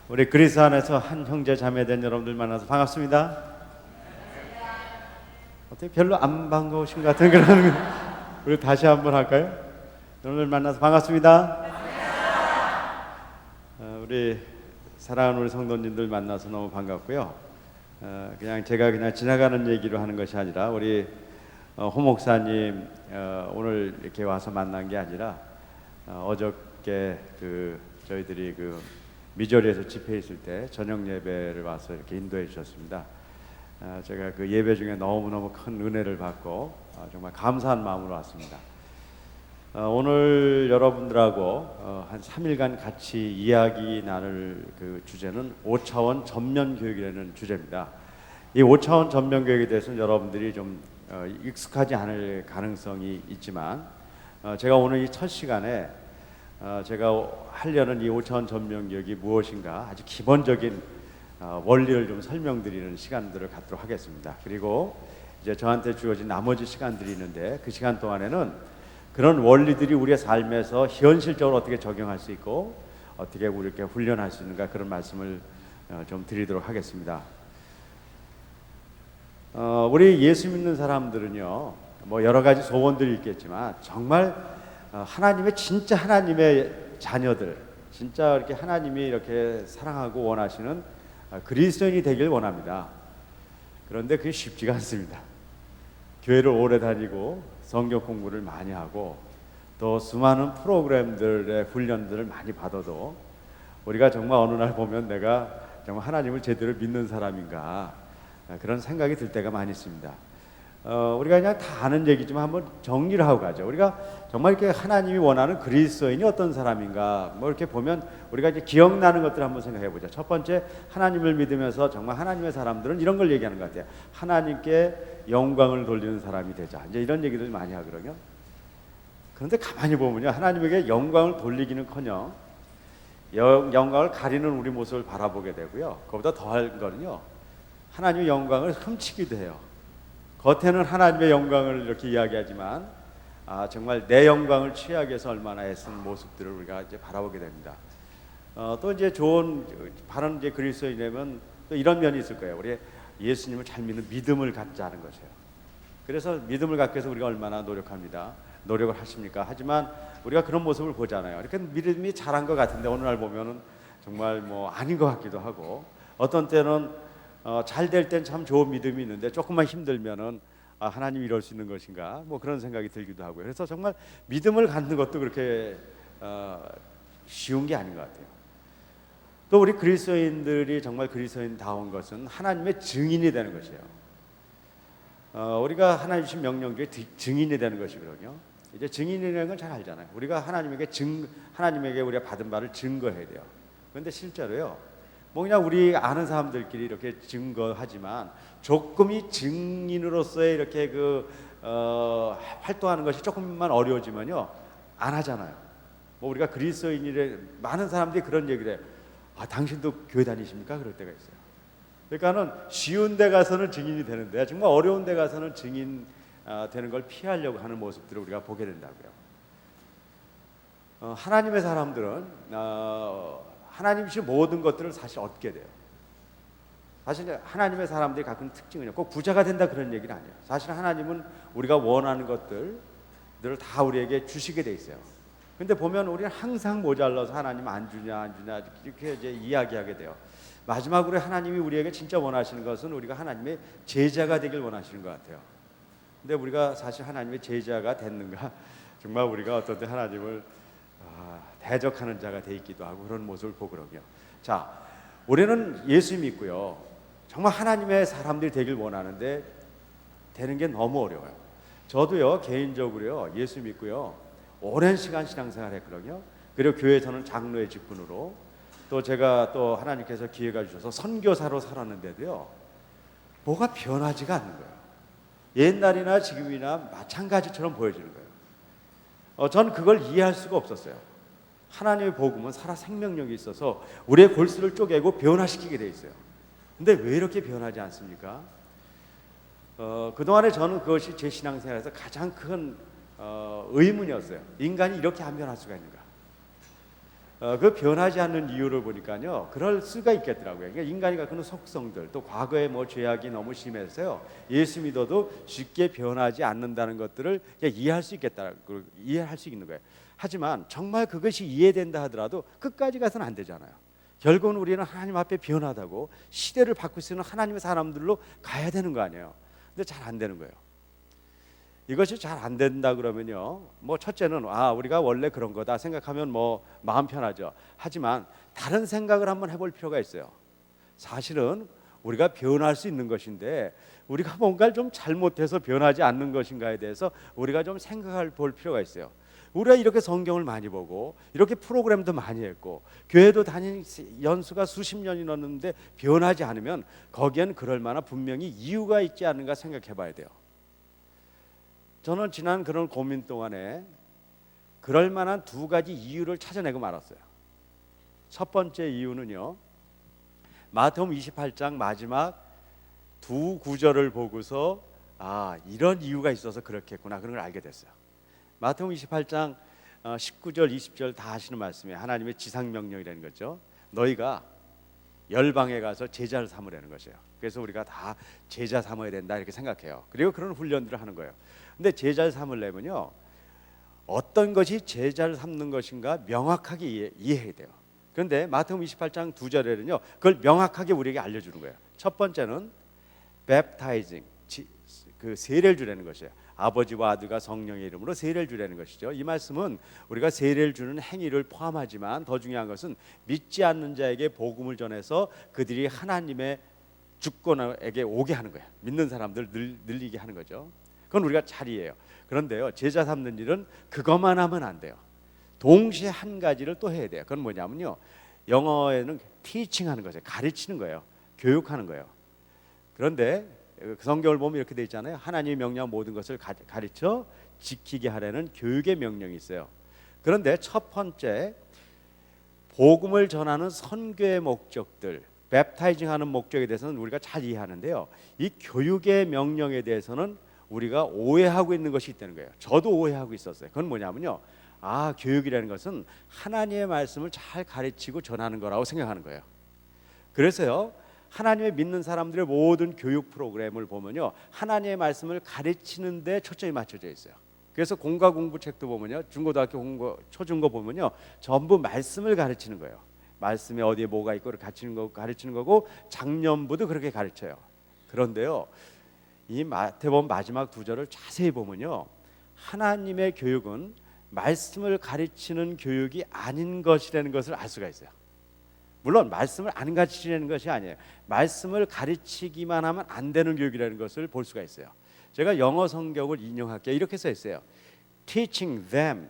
우리 그리스도 안에서 한 형제 자매된 여러분들 만나서 반갑습니다. 어떻게 별로 안 반가우신 것 같은 그런 우리 다시 한번 할까요? 여러분들 만나서 반갑습니다. 우리 사랑하는 우리 성도님들 만나서 너무 반갑고요. 그냥 제가 그냥 지나가는 얘기로 하는 것이 아니라 우리 홍 목사님 오늘 이렇게 와서 만난 게 아니라 어저께 저희들이 미저리에서 집회했을 때 저녁 예배를 와서 이렇게 인도해 주셨습니다. 제가 그 예배 중에 너무너무 큰 은혜를 받고 정말 감사한 마음으로 왔습니다. 오늘 여러분들하고 한 3일간 같이 이야기 나눌 그 주제는 5차원 전면 교육이라는 주제입니다. 이 5차원 전면 교육에 대해서는 여러분들이 좀 익숙하지 않을 가능성이 있지만 제가 오늘 이 첫 시간에 제가 하려는 이 5차원 전면 교육이 무엇인가 아주 기본적인 원리를 좀 설명드리는 시간들을 갖도록 하겠습니다. 그리고 이제 저한테 주어진 나머지 시간들이 있는데 그 시간 동안에는 그런 원리들이 우리의 삶에서 현실적으로 어떻게 적용할 수 있고 어떻게 우리에게 훈련할 수 있는가 그런 말씀을 좀 드리도록 하겠습니다. 우리 예수 믿는 사람들은요, 뭐 여러 가지 소원들이 있겠지만 정말 하나님의 진짜 하나님의 자녀들, 진짜 이렇게 하나님이 이렇게 사랑하고 원하시는 그리스도인이 되길 원합니다. 그런데 그게 쉽지가 않습니다. 교회를 오래 다니고 성경 공부를 많이 하고 또 수많은 프로그램들의 훈련들을 많이 받아도 우리가 정말 어느 날 보면 내가 정말 하나님을 제대로 믿는 사람인가 그런 생각이 들 때가 많이 있습니다. 우리가 그냥 다 아는 얘기지만 한번 정리를 하고 가죠. 우리가 정말 이렇게 하나님이 원하는 그리스도인이 어떤 사람인가 뭐 이렇게 보면 우리가 이제 기억나는 것들을 한번 생각해 보자. 첫 번째, 하나님을 믿으면서 정말 하나님의 사람들은 이런 걸 얘기하는 것 같아요. 하나님께 영광을 돌리는 사람이 되자. 이제 이런 얘기들 많이 하거든요. 그런데 가만히 보면요, 하나님에게 영광을 돌리기는커녕 영광을 가리는 우리 모습을 바라보게 되고요. 그보다 더할 거는요, 하나님의 영광을 훔치기도 해요. 겉에는 하나님의 영광을 이렇게 이야기하지만 정말 내 영광을 취하기 위해서 얼마나 애쓰는 모습들을 우리가 이제 바라보게 됩니다. 또 이제 좋은 바른 이제 그리스도인이라면 또 이런 면이 있을 거예요. 우리 예수님을 잘 믿는 믿음을 갖자는 것이에요. 그래서 믿음을 갖기 위해서 우리가 얼마나 노력합니다. 노력을 하십니까? 하지만 우리가 그런 모습을 보잖아요. 이렇게 믿음이 잘한 것 같은데 어느 날 보면은 정말 뭐 아닌 것 같기도 하고, 어떤 때는 잘 될 땐 참 좋은 믿음이 있는데 조금만 힘들면은 하나님이 이럴 수 있는 것인가 뭐 그런 생각이 들기도 하고요. 그래서 정말 믿음을 갖는 것도 그렇게 쉬운 게 아닌 것 같아요. 또 우리 그리스도인들이 정말 그리스도인다운 것은 하나님의 증인이 되는 것이에요. 우리가 하나님 주신 명령 중에 증인이 되는 것이거든요. 이제 증인이라는 건 잘 알잖아요. 우리가 하나님에게 우리가 받은 바를 증거해야 돼요. 그런데 실제로요, 뭐 그냥 우리 아는 사람들끼리 이렇게 증거하지만 조금이 증인으로서의 이렇게 활동하는 것이 조금만 어려워지면요 안 하잖아요. 뭐 우리가 그리스도인이래 많은 사람들이 그런 얘기를 해요. 당신도 교회 다니십니까? 그럴 때가 있어요. 그러니까는 쉬운 데 가서는 증인이 되는데 정말 어려운 데 가서는 증인 되는 걸 피하려고 하는 모습들을 우리가 보게 된다고요. 하나님의 사람들은 하나님이 주신 모든 것들을 사실 얻게 돼요. 사실 하나님의 사람들이 갖는 특징은요, 꼭 부자가 된다 그런 얘기는 아니에요. 사실 하나님은 우리가 원하는 것들을 다 우리에게 주시게 돼 있어요. 근데 보면 우리는 항상 모자라서 하나님 안 주냐 이렇게 이제 이야기하게 돼요. 마지막으로 하나님이 우리에게 진짜 원하시는 것은 우리가 하나님의 제자가 되길 원하시는 것 같아요. 근데 우리가 사실 하나님의 제자가 됐는가? 정말 우리가 어떤 때 하나님을 대적하는 자가 돼 있기도 하고 그런 모습을 보거든요. 자, 우리는 예수 믿고요, 정말 하나님의 사람들이 되길 원하는데 되는 게 너무 어려워요. 저도요 개인적으로요 예수 믿고요 오랜 시간 신앙생활 했거든요. 그리고 교회에서는 장로의 직분으로 또 제가 또 하나님께서 기회가 주셔서 선교사로 살았는데도요 뭐가 변하지가 않는 거예요. 옛날이나 지금이나 마찬가지처럼 보여지는 거예요. 전 그걸 이해할 수가 없었어요. 하나님의 복음은 살아 생명력이 있어서 우리의 골수를 쪼개고 변화시키게 돼 있어요. 근데 왜 이렇게 변하지 않습니까? 그동안에 저는 그것이 제 신앙생활에서 가장 큰 의문이었어요. 인간이 이렇게 안 변할 수가 있는가? 그 변하지 않는 이유를 보니까요, 그럴 수가 있겠더라고요. 그러니까 인간이 갖고 있는 속성들, 또 과거의 뭐 죄악이 너무 심해서요, 예수 믿어도 쉽게 변하지 않는다는 것들을 이해할 수 있겠다, 이해할 수 있는 거예요. 하지만 정말 그것이 이해된다 하더라도 끝까지 가서는 안 되잖아요. 결국은 우리는 하나님 앞에 변하다고 시대를 바꿀 수 있는 하나님의 사람들로 가야 되는 거 아니에요. 근데 잘 안 되는 거예요. 이것이 잘 안 된다 그러면요, 뭐 첫째는 우리가 원래 그런 거다 생각하면 뭐 마음 편하죠. 하지만 다른 생각을 한번 해볼 필요가 있어요. 사실은 우리가 변할 수 있는 것인데 우리가 뭔가를 좀 잘못해서 변하지 않는 것인가에 대해서 우리가 좀 생각할 볼 필요가 있어요. 우리가 이렇게 성경을 많이 보고 이렇게 프로그램도 많이 했고 교회도 다닌 연수가 수십 년이 넘는데 변하지 않으면 거기엔 그럴 만한 분명히 이유가 있지 않는가 생각해 봐야 돼요. 저는 지난 그런 고민 동안에 그럴 만한 두 가지 이유를 찾아내고 말았어요. 첫 번째 이유는요, 마태복음 28장 마지막 두 구절을 보고서 이런 이유가 있어서 그렇겠구나, 그런 걸 알게 됐어요. 마태복음 28장 19절 20절 다 하시는 말씀이에요. 하나님의 지상명령이라는 거죠. 너희가 열방에 가서 제자를 삼으라는 것이에요. 그래서 우리가 다 제자 삼아야 된다 이렇게 생각해요. 그리고 그런 훈련들을 하는 거예요. 근데 제자를 삼으려면요, 어떤 것이 제자를 삼는 것인가 명확하게 이해해야 돼요. 그런데 마태복음 28장 2절에는요 그걸 명확하게 우리에게 알려주는 거예요. 첫 번째는 baptizing, 그 세례를 주라는 것이에요. 아버지와 아들과 성령의 이름으로 세례를 주라는 것이죠. 이 말씀은 우리가 세례를 주는 행위를 포함하지만 더 중요한 것은 믿지 않는 자에게 복음을 전해서 그들이 하나님의 주권에게 오게 하는 거예요. 믿는 사람들 늘리게 하는 거죠. 그건 우리가 잘 이해해요. 그런데요, 제자 삼는 일은 그것만 하면 안 돼요. 동시에 한 가지를 또 해야 돼요. 그건 뭐냐면요, 영어에는 teaching 하는 거죠. 가르치는 거예요. 교육하는 거예요. 그런데 그 성경을 보면 이렇게 돼 있잖아요. 하나님의 명령한 모든 것을 가르쳐 지키게 하라는 교육의 명령이 있어요. 그런데 첫 번째, 복음을 전하는 선교의 목적들, 웹타이징 하는 목적에 대해서는 우리가 잘 이해하는데요, 이 교육의 명령에 대해서는 우리가 오해하고 있는 것이 있다는 거예요. 저도 오해하고 있었어요. 그건 뭐냐면요, 교육이라는 것은 하나님의 말씀을 잘 가르치고 전하는 거라고 생각하는 거예요. 그래서요, 하나님의 믿는 사람들의 모든 교육 프로그램을 보면요, 하나님의 말씀을 가르치는 데 초점이 맞춰져 있어요. 그래서 공과 공부 책도 보면요, 중고등학교 공부, 초중고 보면요, 전부 말씀을 가르치는 거예요. 말씀에 어디에 뭐가 있고 가르치는 거고 작년부도 그렇게 가르쳐요. 그런데요, 이 마태복음 마지막 두 절을 자세히 보면요, 하나님의 교육은 말씀을 가르치는 교육이 아닌 것이라는 것을 알 수가 있어요. 물론 말씀을 안 가르치려는 것이 아니에요. 말씀을 가르치기만 하면 안 되는 교육이라는 것을 볼 수가 있어요. 제가 영어 성경을 인용할게요. 이렇게 써 있어요. Teaching them,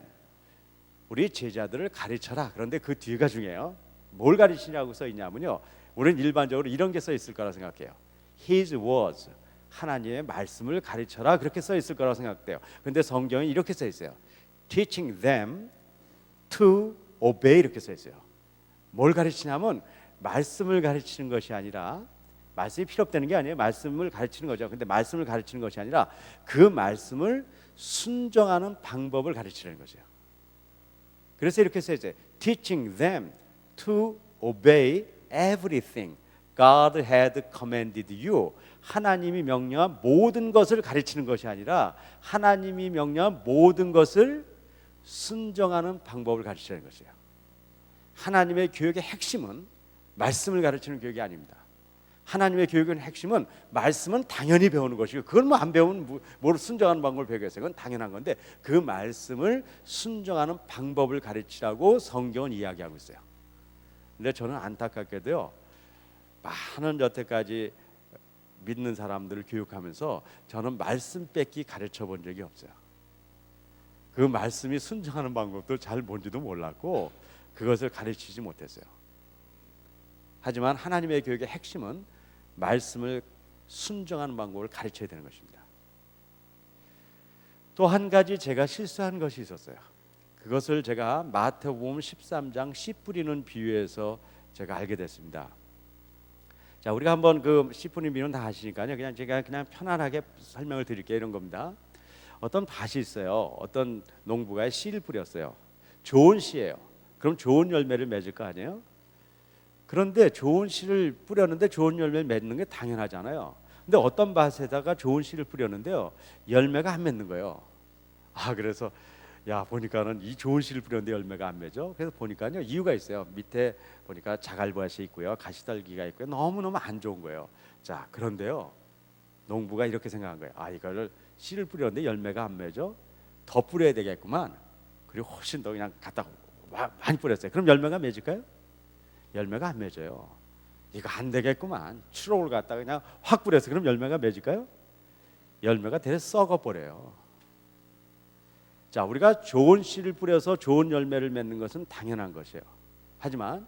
우리 제자들을 가르쳐라. 그런데 그 뒤가 중요해요. 뭘 가르치냐고 써 있냐면요, 우리는 일반적으로 이런 게 써 있을 거라 생각해요. His words, 하나님의 말씀을 가르쳐라, 그렇게 써 있을 거라고 생각돼요. 그런데 성경이 이렇게 써 있어요. Teaching them to obey, 이렇게 써 있어요. 뭘 가르치냐면 말씀을 가르치는 것이 아니라, 말씀이 필요 없다는 게 아니에요. 말씀을 가르치는 거죠. 근데 말씀을 가르치는 것이 아니라 그 말씀을 순종하는 방법을 가르치는 거죠. 그래서 이렇게 써 있어요. Teaching them to obey everything God had commanded you. 하나님이 명령한 모든 것을 가르치는 것이 아니라 하나님이 명령한 모든 것을 순종하는 방법을 가르치는 것이에요. 하나님의 교육의 핵심은 말씀을 가르치는 교육이 아닙니다. 하나님의 교육의 핵심은 말씀은 당연히 배우는 것이고, 그걸 뭐 안 배우면 뭘 순종하는 방법을 배우겠어요. 그건 당연한 건데 그 말씀을 순종하는 방법을 가르치라고 성경은 이야기하고 있어요. 근데 저는 안타깝게도요, 많은 여태까지 믿는 사람들을 교육하면서 저는 말씀 뺏기 가르쳐 본 적이 없어요. 그 말씀이 순종하는 방법도 잘 뭔지도 몰랐고 그것을 가르치지 못했어요. 하지만 하나님의 교육의 핵심은 말씀을 순종하는 방법을 가르쳐야 되는 것입니다. 또 한 가지 제가 실수한 것이 있었어요. 그것을 제가 마태복음 13장 씨 뿌리는 비유에서 제가 알게 됐습니다. 자, 우리가 한번 그 씨 뿌리는 비유는 다 아시니까요, 그냥 제가 그냥 편안하게 설명을 드릴게요. 이런 겁니다. 어떤 밭이 있어요. 어떤 농부가 씨를 뿌렸어요. 좋은 씨예요. 그럼 좋은 열매를 맺을 거 아니에요? 그런데 좋은 씨를 뿌렸는데 좋은 열매를 맺는 게 당연하잖아요. 근데 어떤 밭에다가 좋은 씨를 뿌렸는데요, 열매가 안 맺는 거예요. 그래서 야, 보니까는 이 좋은 씨를 뿌렸는데 열매가 안 맺어. 그래서 보니까요, 이유가 있어요. 밑에 보니까 자갈밭이 있고요, 가시떨기가 있고요, 너무너무 안 좋은 거예요. 자, 그런데요, 농부가 이렇게 생각한 거예요. 이거를 씨를 뿌렸는데 열매가 안 맺어, 더 뿌려야 되겠구만. 그리고 훨씬 더 그냥 갖다 많이 뿌렸어요. 그럼 열매가 맺을까요? 열매가 안 맺어요. 이거 안 되겠구만. 추록을 갖다 그냥 확 뿌렸어요. 그럼 열매가 맺을까요? 열매가 대래 썩어버려요. 자, 우리가 좋은 씨를 뿌려서 좋은 열매를 맺는 것은 당연한 것이에요. 하지만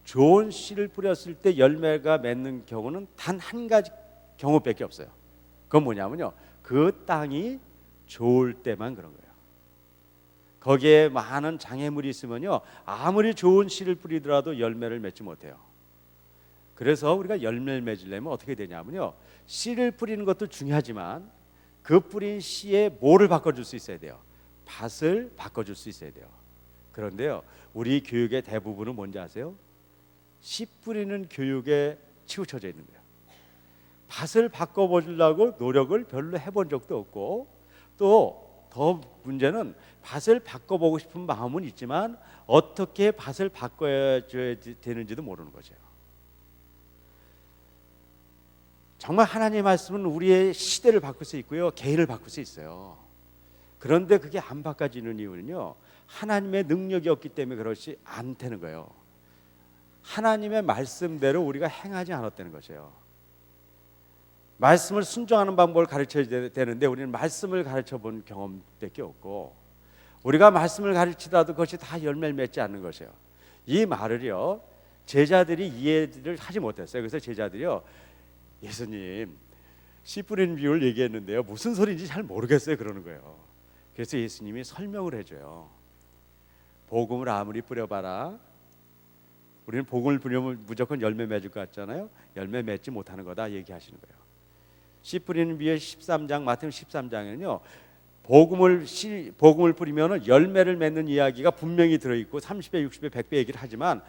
좋은 씨를 뿌렸을 때 열매가 맺는 경우는 단 한 가지 경우밖에 없어요. 그건 뭐냐면요, 그 땅이 좋을 때만 그런 거예요. 거기에 많은 장애물이 있으면요, 아무리 좋은 씨를 뿌리더라도 열매를 맺지 못해요. 그래서 우리가 열매를 맺으려면 어떻게 되냐면요, 씨를 뿌리는 것도 중요하지만 그 뿌린 씨에 뭐를 바꿔줄 수 있어야 돼요? 밭을 바꿔줄 수 있어야 돼요. 그런데요, 우리 교육의 대부분은 뭔지 아세요? 씨 뿌리는 교육에 치우쳐져 있는 거예요. 밭을 바꿔보려고 노력을 별로 해본 적도 없고, 또 더 문제는 밭을 바꿔보고 싶은 마음은 있지만 어떻게 밭을 바꿔야 되는지도 모르는 거죠. 정말 하나님의 말씀은 우리의 시대를 바꿀 수 있고요, 개인을 바꿀 수 있어요. 그런데 그게 안 바꿔지는 이유는요, 하나님의 능력이 없기 때문에 그렇지 않다는 거예요. 하나님의 말씀대로 우리가 행하지 않았다는 것이에요. 말씀을 순종하는 방법을 가르쳐야 되는데 우리는 말씀을 가르쳐 본 경험밖에 없고, 우리가 말씀을 가르치다도 그것이 다 열매를 맺지 않는 것이에요. 이 말을요, 제자들이 이해를 하지 못했어요. 그래서 제자들이요, 예수님, 씨 뿌리는 비유를 얘기했는데요, 무슨 소리인지 잘 모르겠어요, 그러는 거예요. 그래서 예수님이 설명을 해줘요. 복음을 아무리 뿌려봐라, 우리는 복음을 뿌리면 무조건 열매 맺을 것 같잖아요. 열매 맺지 못하는 거다 얘기하시는 거예요. 씨 뿌리는 비유 13장, 마태복음 13장에는요, 복음을 뿌리면 열매를 맺는 이야기가 분명히 들어있고 30배, 60배, 100배 얘기를 하지만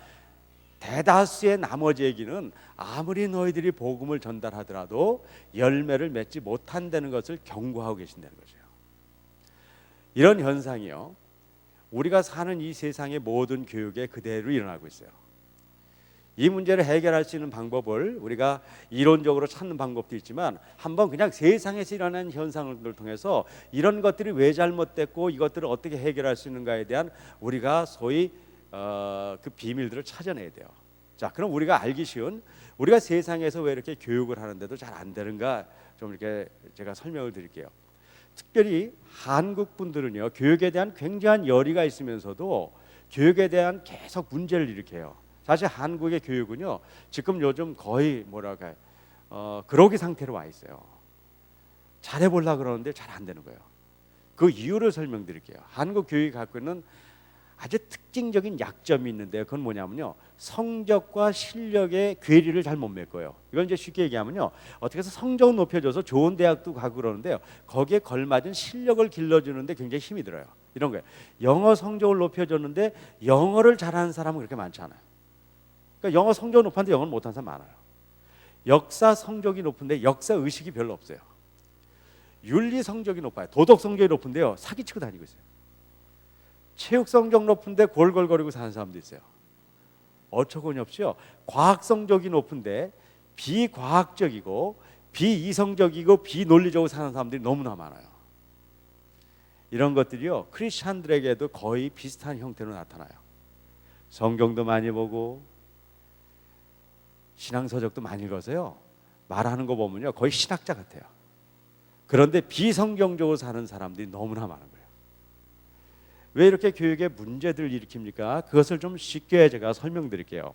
대다수의 나머지 얘기는 아무리 너희들이 복음을 전달하더라도 열매를 맺지 못한다는 것을 경고하고 계신다는 거죠. 이런 현상이요, 우리가 사는 이 세상의 모든 교육에 그대로 일어나고 있어요. 이 문제를 해결할 수 있는 방법을 우리가 이론적으로 찾는 방법도 있지만, 한번 그냥 세상에서 일어나는 현상을 통해서 이런 것들이 왜 잘못됐고 이것들을 어떻게 해결할 수 있는가에 대한 우리가 소위 그 비밀들을 찾아내야 돼요. 자, 그럼 우리가 알기 쉬운, 우리가 세상에서 왜 이렇게 교육을 하는데도 잘 안 되는가, 좀 이렇게 제가 설명을 드릴게요. 특별히 한국 분들은요, 교육에 대한 굉장한 열의가 있으면서도 교육에 대한 계속 문제를 일으켜요. 사실 한국의 교육은요, 지금 요즘 거의 뭐랄까요, 그러기 상태로 와 있어요. 잘해보려고 그러는데 잘 안 되는 거예요. 그 이유를 설명드릴게요. 한국 교육이 갖고 있는 아주 특징적인 약점이 있는데요, 그건 뭐냐면요, 성적과 실력의 괴리를 잘 못 메꿔요. 이건 이제 쉽게 얘기하면요, 어떻게 해서 성적은 높여줘서 좋은 대학도 가고 그러는데요, 거기에 걸맞은 실력을 길러주는데 굉장히 힘이 들어요. 이런 거예요. 영어 성적을 높여줬는데 영어를 잘하는 사람은 그렇게 많지 않아요. 그러니까 영어 성적이 높은데 영어를 못하는 사람 많아요. 역사 성적이 높은데 역사 의식이 별로 없어요. 윤리 성적이 높아요. 도덕 성적이 높은데요, 사기치고 다니고 있어요. 체육 성적 높은데 골골거리고 사는 사람도 있어요. 어처구니 없이요, 과학 성적이 높은데 비과학적이고 비이성적이고 비논리적으로 사는 사람들이 너무나 많아요. 이런 것들이요, 크리스찬들에게도 거의 비슷한 형태로 나타나요. 성경도 많이 보고 신앙서적도 많이 읽어서요, 말하는 거 보면요 거의 신학자 같아요. 그런데 비성경적으로 사는 사람들이 너무나 많은 거예요. 왜 이렇게 교육에 문제들을 일으킵니까? 그것을 좀 쉽게 제가 설명드릴게요.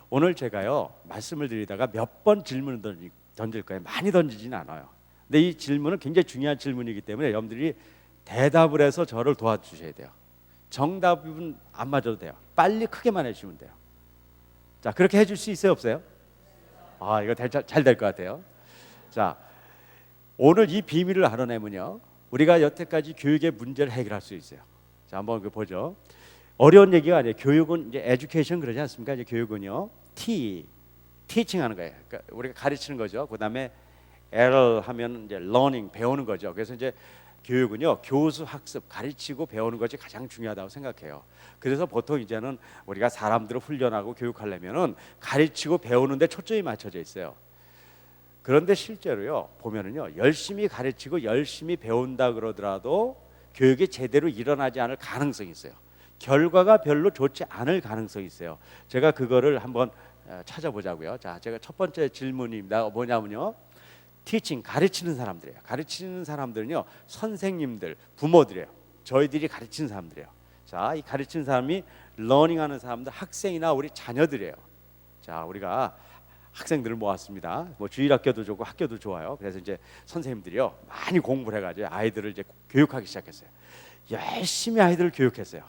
오늘 제가요, 말씀을 드리다가 몇 번 질문을 던질 거예요. 많이 던지지는 않아요. 근데 이 질문은 굉장히 중요한 질문이기 때문에 여러분들이 대답을 해서 저를 도와주셔야 돼요. 정답은 안 맞아도 돼요. 빨리 크게만 해주시면 돼요. 자, 그렇게 해줄 수 있어요, 없어요? 이거 잘 될 것 같아요. 자, 오늘 이 비밀을 알아내면요, 우리가 여태까지 교육의 문제를 해결할 수 있어요. 자, 한번 그 보죠. 어려운 얘기가 아니에요. 교육은 이제 에듀케이션 그러지 않습니까? 이제 교육은요, 티칭하는 거예요. 그러니까 우리가 가르치는 거죠. 그다음에 L 하면 이제 learning 배우는 거죠. 그래서 이제 교육은요, 교수 학습 가르치고 배우는 것이 가장 중요하다고 생각해요. 그래서 보통 이제는 우리가 사람들을 훈련하고 교육하려면은 가르치고 배우는데 초점이 맞춰져 있어요. 그런데 실제로요 보면은요, 열심히 가르치고 열심히 배운다 그러더라도 교육이 제대로 일어나지 않을 가능성이 있어요. 결과가 별로 좋지 않을 가능성이 있어요. 제가 그거를 한번 찾아보자고요. 자, 제가 첫 번째 질문입니다. 뭐냐면요, 티칭 가르치는 사람들이에요. 가르치는 사람들은요, 선생님들, 부모들이에요. 저희들이 가르치는 사람들이에요. 자, 이 가르치는 사람이 러닝하는 사람들, 학생이나 우리 자녀들이에요. 자, 우리가 학생들을 모았습니다. 뭐 주일학교도 좋고 학교도 좋아요. 그래서 이제 선생님들이요 많이 공부를 해가지고 아이들을 이제 교육하기 시작했어요. 열심히 아이들을 교육했어요.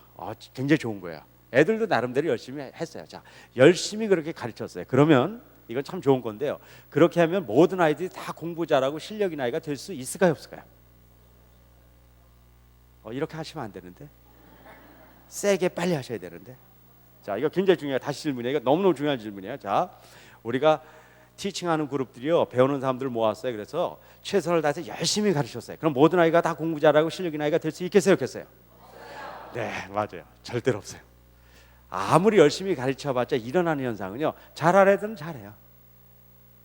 굉장히 좋은 거예요. 애들도 나름대로 열심히 했어요. 자, 열심히 그렇게 가르쳤어요. 그러면 이건 참 좋은 건데요. 그렇게 하면 모든 아이들이 다 공부 잘하고 실력 있는 아이가 될 수 있을까요, 없을까요? 이렇게 하시면 안 되는데, 세게 빨리 하셔야 되는데. 자, 이거 굉장히 중요해요. 다시 질문이에요. 이거 너무너무 중요한 질문이에요. 자, 우리가 티칭하는 그룹들이요 배우는 사람들을 모았어요. 그래서 최선을 다해서 열심히 가르쳤어요. 그럼 모든 아이가 다 공부 잘하고 실력 있는 아이가 될 수 있겠어요, 없겠어요? 네, 맞아요. 절대로 없어요. 아무리 열심히 가르쳐봤자 일어나는 현상은요, 잘하는 애들은 잘해요.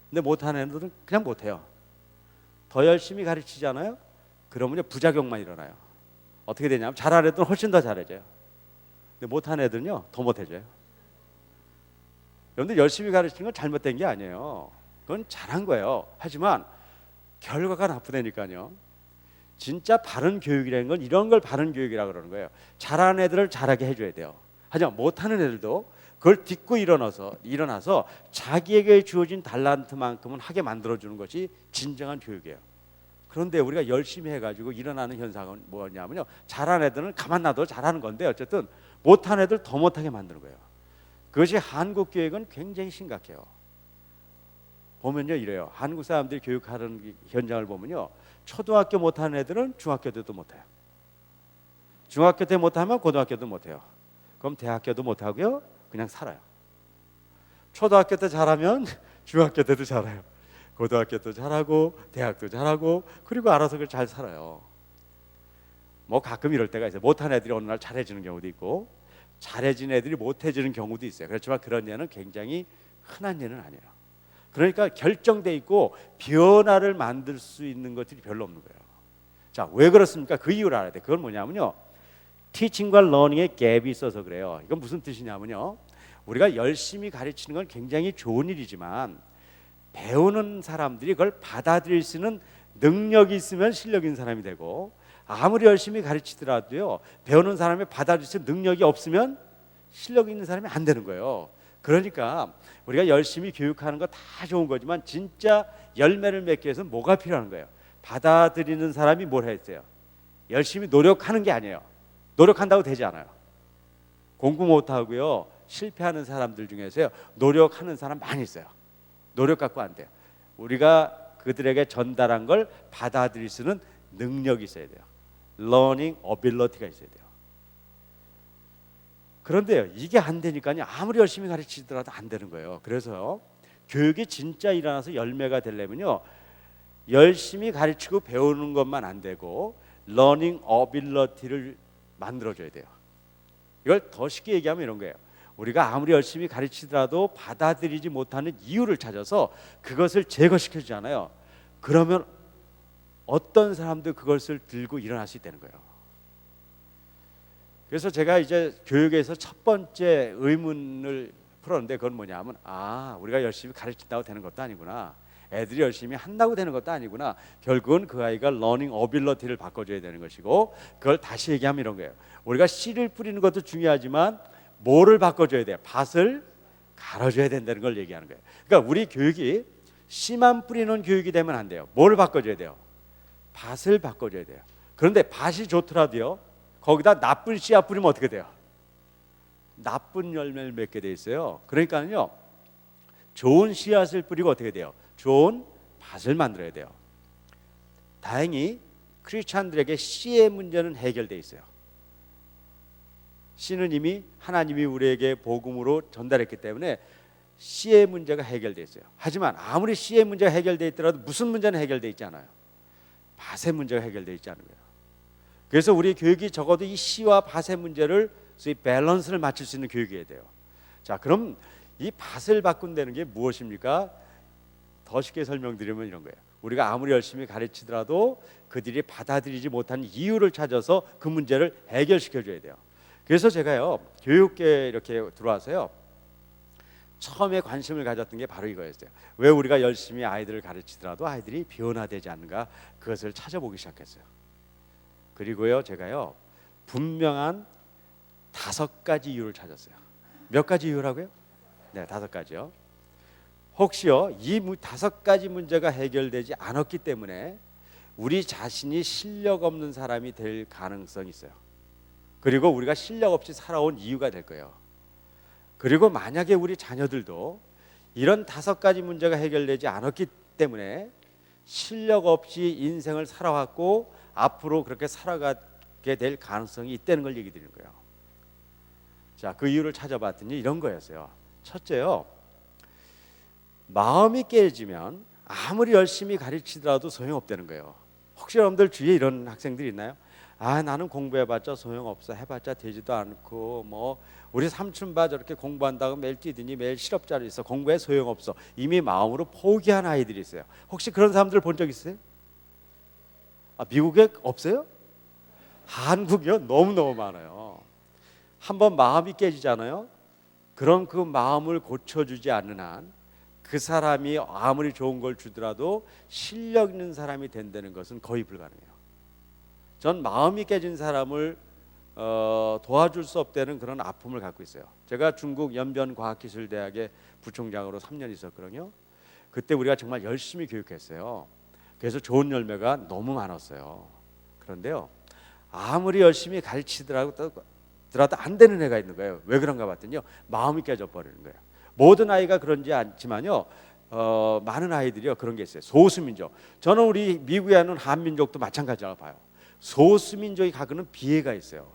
근데 못하는 애들은 그냥 못해요. 더 열심히 가르치잖아요. 그러면요 부작용만 일어나요. 어떻게 되냐면 잘하는 애들은 훨씬 더 잘해져요. 근데 못하는 애들은요 더 못해져요. 여러분들 열심히 가르치는 건 잘못된 게 아니에요. 그건 잘한 거예요. 하지만 결과가 나쁘다니까요. 진짜 바른 교육이라는 건 이런 걸 바른 교육이라고 그러는 거예요. 잘하는 애들을 잘하게 해줘야 돼요. 하지만 못하는 애들도 그걸 딛고 일어나서 자기에게 주어진 달란트만큼은 하게 만들어주는 것이 진정한 교육이에요. 그런데 우리가 열심히 해가지고 일어나는 현상은 뭐냐면요, 잘하는 애들은 가만 놔둬도 잘하는 건데 어쨌든 못하는 애들 더 못하게 만드는 거예요. 그것이 한국 교육은 굉장히 심각해요. 보면요 이래요. 한국 사람들이 교육하는 현장을 보면요, 초등학교 못하는 애들은 중학교 때도 못해요. 중학교 때 못하면 고등학교도 못해요. 그럼 대학교도 못하고요 그냥 살아요. 초등학교 때 잘하면 중학교 때도 잘해요. 고등학교 때 잘하고 대학도 잘하고 그리고 알아서 그걸 잘 살아요. 뭐 가끔 이럴 때가 있어요. 못하는 애들이 어느 날 잘해지는 경우도 있고 잘해진 애들이 못해지는 경우도 있어요. 그렇지만 그런 예는 굉장히 흔한 예는 아니에요. 그러니까 결정돼 있고 변화를 만들 수 있는 것들이 별로 없는 거예요. 자, 왜 그렇습니까? 그 이유를 알아야 돼. 그건 뭐냐면요, 티칭과 러닝의 갭이 있어서 그래요. 이건 무슨 뜻이냐면요, 우리가 열심히 가르치는 건 굉장히 좋은 일이지만 배우는 사람들이 그걸 받아들일 수 있는 능력이 있으면 실력 있는 사람이 되고, 아무리 열심히 가르치더라도요 배우는 사람이 받아들일 수 있는 능력이 없으면 실력 있는 사람이 안 되는 거예요. 그러니까 우리가 열심히 교육하는 거 다 좋은 거지만 진짜 열매를 맺기 위해서는 뭐가 필요한 거예요? 받아들이는 사람이 뭘 했어요? 열심히 노력하는 게 아니에요. 노력한다고 되지 않아요. 공부 못하고요 실패하는 사람들 중에서요 노력하는 사람 많이 있어요. 노력 갖고 안 돼요. 우리가 그들에게 전달한 걸 받아들일 수 있는 능력이 있어야 돼요. learning ability가 있어야 돼요. 그런데요 이게 안 되니까요 아무리 열심히 가르치더라도 안 되는 거예요. 그래서 교육이 진짜 일어나서 열매가 되려면요 열심히 가르치고 배우는 것만 안 되고 learning ability를 만들어줘야 돼요. 이걸 더 쉽게 얘기하면 이런 거예요. 우리가 아무리 열심히 가르치더라도 받아들이지 못하는 이유를 찾아서 그것을 제거시켜주잖아요. 그러면 어떤 사람도 그것을 들고 일어날 수 있다는 거예요. 그래서 제가 이제 교육에서 첫 번째 의문을 풀었는데 그건 뭐냐면 우리가 열심히 가르친다고 되는 것도 아니구나. 애들이 열심히 한다고 되는 것도 아니구나. 결국은 그 아이가 learning ability를 바꿔줘야 되는 것이고, 그걸 다시 얘기하면 이런 거예요. 우리가 씨를 뿌리는 것도 중요하지만 뭐를 바꿔줘야 돼요? 밭을 갈아줘야 된다는 걸 얘기하는 거예요. 그러니까 우리 교육이 씨만 뿌리는 교육이 되면 안 돼요. 뭘 바꿔줘야 돼요? 밭을 바꿔줘야 돼요. 그런데 밭이 좋더라도요 거기다 나쁜 씨앗 뿌리면 어떻게 돼요? 나쁜 열매를 맺게 돼 있어요. 그러니까요 좋은 씨앗을 뿌리고 어떻게 돼요? 좋은 밭을 만들어야 돼요. 다행히 크리스찬들에게 씨의 문제는 해결돼 있어요. C는 이미 하나님이 우리에게 복음으로 전달했기 때문에 C의 문제가 해결되어 있어요. 하지만 아무리 C의 문제가 해결되어 있더라도 무슨 문제는 해결되어 있지 않아요. 밭의 문제가 해결되어 있지 않은 거예요. 그래서 우리 교육이 적어도 이 C와 밭의 문제를 소위 밸런스를 맞출 수 있는 교육이어야 돼요. 자, 그럼 이 밭을 바꾼다는 게 무엇입니까? 더 쉽게 설명드리면 이런 거예요. 우리가 아무리 열심히 가르치더라도 그들이 받아들이지 못하는 이유를 찾아서 그 문제를 해결시켜 줘야 돼요. 그래서 제가요, 교육계에 이렇게 들어와서요, 처음에 관심을 가졌던 게 바로 이거였어요. 왜 우리가 열심히 아이들을 가르치더라도 아이들이 변화되지 않는가, 그것을 찾아보기 시작했어요. 그리고요, 제가요, 분명한 5가지 이유를 찾았어요. 몇 가지 이유라고요? 네, 5가지요. 혹시요, 이 5가지 문제가 해결되지 않았기 때문에 우리 자신이 실력 없는 사람이 될 가능성이 있어요. 그리고 우리가 실력 없이 살아온 이유가 될 거예요. 그리고 만약에 우리 자녀들도 이런 5가지 문제가 해결되지 않았기 때문에 실력 없이 인생을 살아왔고 앞으로 그렇게 살아가게 될 가능성이 있다는 걸 얘기 드리는 거예요. 자, 그 이유를 찾아봤더니 이런 거였어요. 첫째요, 마음이 깨지면 아무리 열심히 가르치더라도 소용없다는 거예요. 혹시 여러분들 주위에 이런 학생들이 있나요? 아, 나는 공부해봤자 소용없어, 해봤자 되지도 않고, 뭐 우리 삼촌 봐 저렇게 공부한다고 매일 뛰더니 매일 실업자로 있어, 공부에 소용없어, 이미 마음으로 포기한 아이들이 있어요. 혹시 그런 사람들 본 적 있어요? 아, 미국에 없어요? 한국이요? 너무너무 많아요. 한번 마음이 깨지잖아요. 그럼 그 마음을 고쳐주지 않는 한 그 사람이 아무리 좋은 걸 주더라도 실력 있는 사람이 된다는 것은 거의 불가능해요. 전 마음이 깨진 사람을 도와줄 수 없다는 그런 아픔을 갖고 있어요. 제가 중국 연변과학기술대학의 부총장으로 3년 있었거든요. 그때 우리가 정말 열심히 교육했어요. 그래서 좋은 열매가 너무 많았어요. 그런데요, 아무리 열심히 가르치더라도 안 되는 애가 있는 거예요. 왜 그런가 봤더니요, 마음이 깨져 버리는 거예요. 모든 아이가 그런지 않지만요, 많은 아이들이요 그런 게 있어요. 소수민족. 저는 우리 미국에 있는 한민족도 마찬가지라고 봐요. 소수민족이 갖는 비애가 있어요.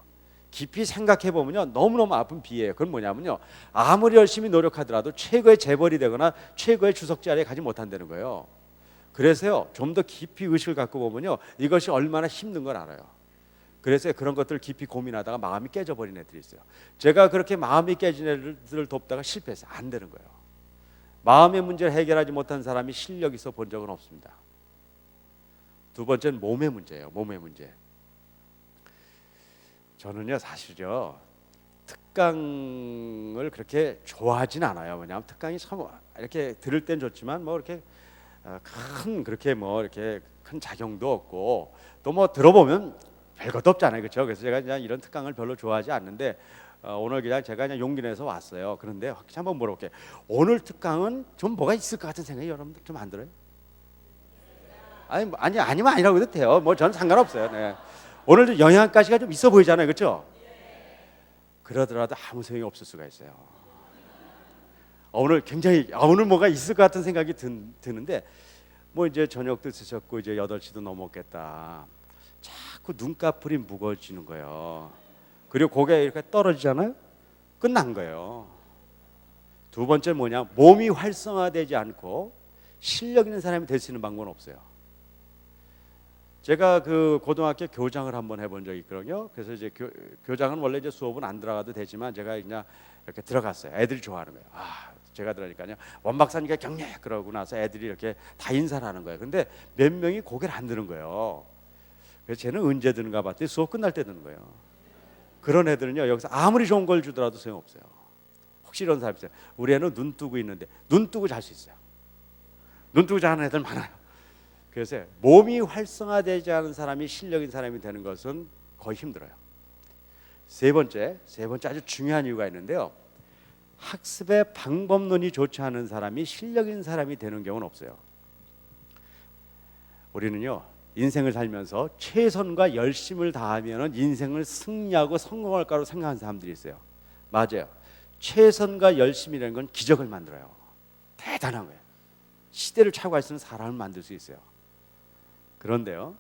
깊이 생각해 보면요, 너무너무 아픈 비애예요. 그건 뭐냐면요, 아무리 열심히 노력하더라도 최고의 재벌이 되거나 최고의 주석 자리에 가지 못한다는 거예요. 그래서요, 좀 더 깊이 의식을 갖고 보면요, 이것이 얼마나 힘든 걸 알아요. 그래서 그런 것들을 깊이 고민하다가 마음이 깨져버린 애들이 있어요. 제가 그렇게 마음이 깨진 애들을 돕다가 실패했어요. 안 되는 거예요. 마음의 문제를 해결하지 못한 사람이 실력 있어 본 적은 없습니다. 두 번째는 몸의 문제예요. 몸의 문제. 저는요, 사실요, 특강을 그렇게 좋아하진 않아요. 왜냐하면 특강이 참 이렇게 들을 땐 좋지만 뭐 이렇게 그렇게 뭐 이렇게 큰 작용도 없고, 또 뭐 들어보면 별것도 없잖아요, 그렇죠? 그래서 제가 그냥 이런 특강을 별로 좋아하지 않는데 오늘 그냥 제가 그냥 용기 내서 왔어요. 그런데 혹시 한번 물어볼게요. 오늘 특강은 좀 뭐가 있을 것 같은 생각이 여러분들 좀 안 들어요? 아니면 아니라고 해도 돼요. 뭐 저는 상관없어요. 네. 오늘 영양가시가 좀 있어 보이잖아요, 그렇죠? 그러더라도 아무 소용이 없을 수가 있어요. 오늘 굉장히 오늘 뭐가 있을 것 같은 생각이 드는데, 뭐 이제 저녁도 드셨고 이제 8시도 넘었겠다. 자꾸 눈꺼풀이 무거워지는 거예요. 그리고 고개가 이렇게 떨어지잖아요. 끝난 거예요. 두 번째 뭐냐, 몸이 활성화되지 않고 실력 있는 사람이 될 수 있는 방법은 없어요. 제가 그 고등학교 교장을 한번 해본 적이 있거든요. 그래서 이제 교장은 원래 이제 수업은 안 들어가도 되지만 제가 그냥 이렇게 들어갔어요. 애들이 좋아하는 거예요. 제가 들으니까요, 원 박사님께 격려, 그러고 나서 애들이 이렇게 다 인사를 하는 거예요. 근데 몇 명이 고개를 안 드는 거예요. 그래서 쟤는 언제 드는가 봤더니 수업 끝날 때 드는 거예요. 그런 애들은요, 여기서 아무리 좋은 걸 주더라도 소용없어요. 혹시 이런 사람 있어요? 우리 애는 눈 뜨고 있는데 눈 뜨고 잘 수 있어요. 눈 뜨고 자는 애들 많아요. 그래서 몸이 활성화되지 않은 사람이 실력인 사람이 되는 것은 거의 힘들어요. 세 번째 아주 중요한 이유가 있는데요, 학습의 방법론이 좋지 않은 사람이 실력인 사람이 되는 경우는 없어요. 우리는요, 인생을 살면서 최선과 열심을 다하면 인생을 승리하고 성공할 거라고 생각하는 사람들이 있어요. 맞아요. 최선과 열심이라는 건 기적을 만들어요. 대단한 거예요. 시대를 착오할 수 있는 사람을 만들 수 있어요. 그런데요,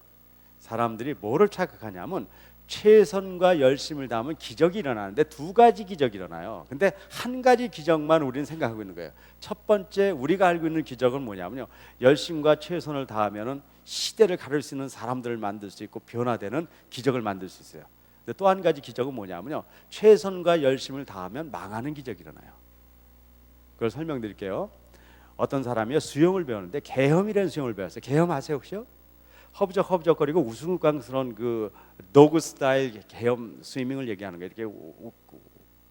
사람들이 뭐를 착각하냐면 최선과 열심을 다하면 기적이 일어나는데 두 가지 기적이 일어나요. 근데 한 가지 기적만 우리는 생각하고 있는 거예요. 첫 번째 우리가 알고 있는 기적은 뭐냐면요, 열심과 최선을 다하면은 시대를 가를 수 있는 사람들을 만들 수 있고 변화되는 기적을 만들 수 있어요. 근데 또 한 가지 기적은 뭐냐면요, 최선과 열심을 다하면 망하는 기적이 일어나요. 그걸 설명드릴게요. 어떤 사람이요, 수영을 배우는데 계엄이라는 수영을 배웠어요. 계엄 아세요 혹시요? 허브적허브적거리고 우스꽝스러운 그 도그 스타일 계엄 스위밍을 얘기하는 거예요. 이렇게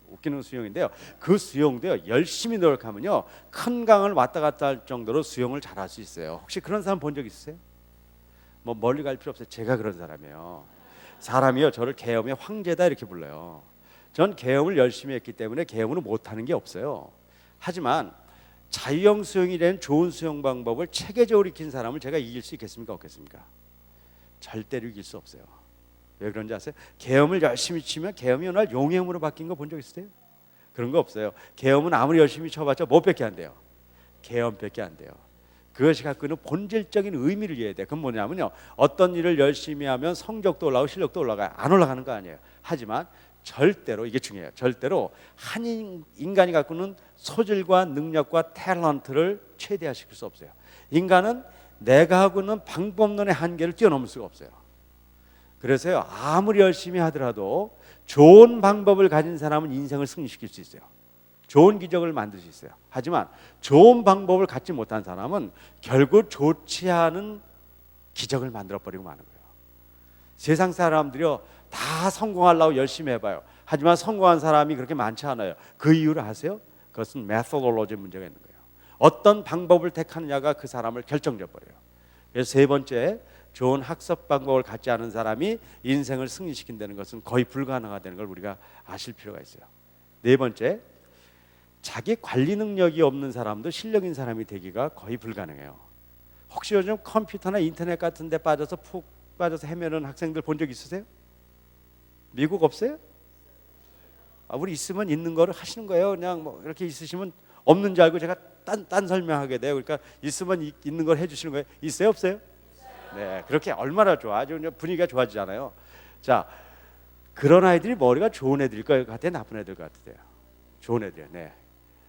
웃기는 수영인데요. 그 수영도요, 열심히 노력하면요 큰 강을 왔다 갔다 할 정도로 수영을 잘할 수 있어요. 혹시 그런 사람 본 적 있으세요? 뭐 멀리 갈 필요 없어요. 제가 그런 사람이에요. 사람이요 저를 계엄의 황제다 이렇게 불러요. 전 계엄을 열심히 했기 때문에 계엄으로 못하는 게 없어요. 하지만 자유형 수영이라는 좋은 수영 방법을 체계적으로 익힌 사람을 제가 이길 수 있겠습니까? 없겠습니까? 절대로 이길 수 없어요. 왜 그런지 아세요? 계엄을 열심히 치면 계엄이 어느 날 용해음으로 바뀐 거 본 적 있으세요? 그런 거 없어요. 계엄은 아무리 열심히 쳐봤자 뭐밖에 안 돼요? 계엄밖에 안 돼요. 그것이 갖고 있는 본질적인 의미를 이해해야 돼요. 그건 뭐냐면요, 어떤 일을 열심히 하면 성적도 올라가고 실력도 올라가요. 안 올라가는 거 아니에요. 하지만 절대로, 이게 중요해요, 절대로 한 인간이 갖고 있는 소질과 능력과 탤런트를 최대화시킬 수 없어요. 인간은 내가 하고 있는 방법론의 한계를 뛰어넘을 수가 없어요. 그래서요, 아무리 열심히 하더라도 좋은 방법을 가진 사람은 인생을 승리시킬 수 있어요. 좋은 기적을 만들 수 있어요. 하지만 좋은 방법을 갖지 못한 사람은 결국 좋지 않은 기적을 만들어버리고 마는 거예요. 세상 사람들이요 다 성공하려고 열심히 해봐요. 하지만 성공한 사람이 그렇게 많지 않아요. 그 이유를 아세요? 그것은 메소돌로지 문제가 있는 거예요. 어떤 방법을 택하느냐가 그 사람을 결정져버려요. 그래서 세 번째, 좋은 학습 방법을 갖지 않은 사람이 인생을 승리시킨다는 것은 거의 불가능하다는 걸 우리가 아실 필요가 있어요. 네 번째, 자기 관리 능력이 없는 사람도 실력인 사람이 되기가 거의 불가능해요. 혹시 요즘 컴퓨터나 인터넷 같은 데 빠져서 푹 빠져서 헤매는 학생들 본 적 있으세요? 미국 없어요? 우리 있으면 있는 거를 하시는 거예요. 그냥 뭐 이렇게 있으시면 없는 줄 알고 제가 딴 설명하게 돼요. 그러니까 있으면 있는 걸 해주시는 거예요. 있어요, 없어요? 네, 그렇게 얼마나 좋아. 아주 분위기가 좋아지잖아요. 자, 그런 아이들이 머리가 좋은 애들일 것 같아요, 나쁜 애들 같아요? 좋은 애들이에요. 네.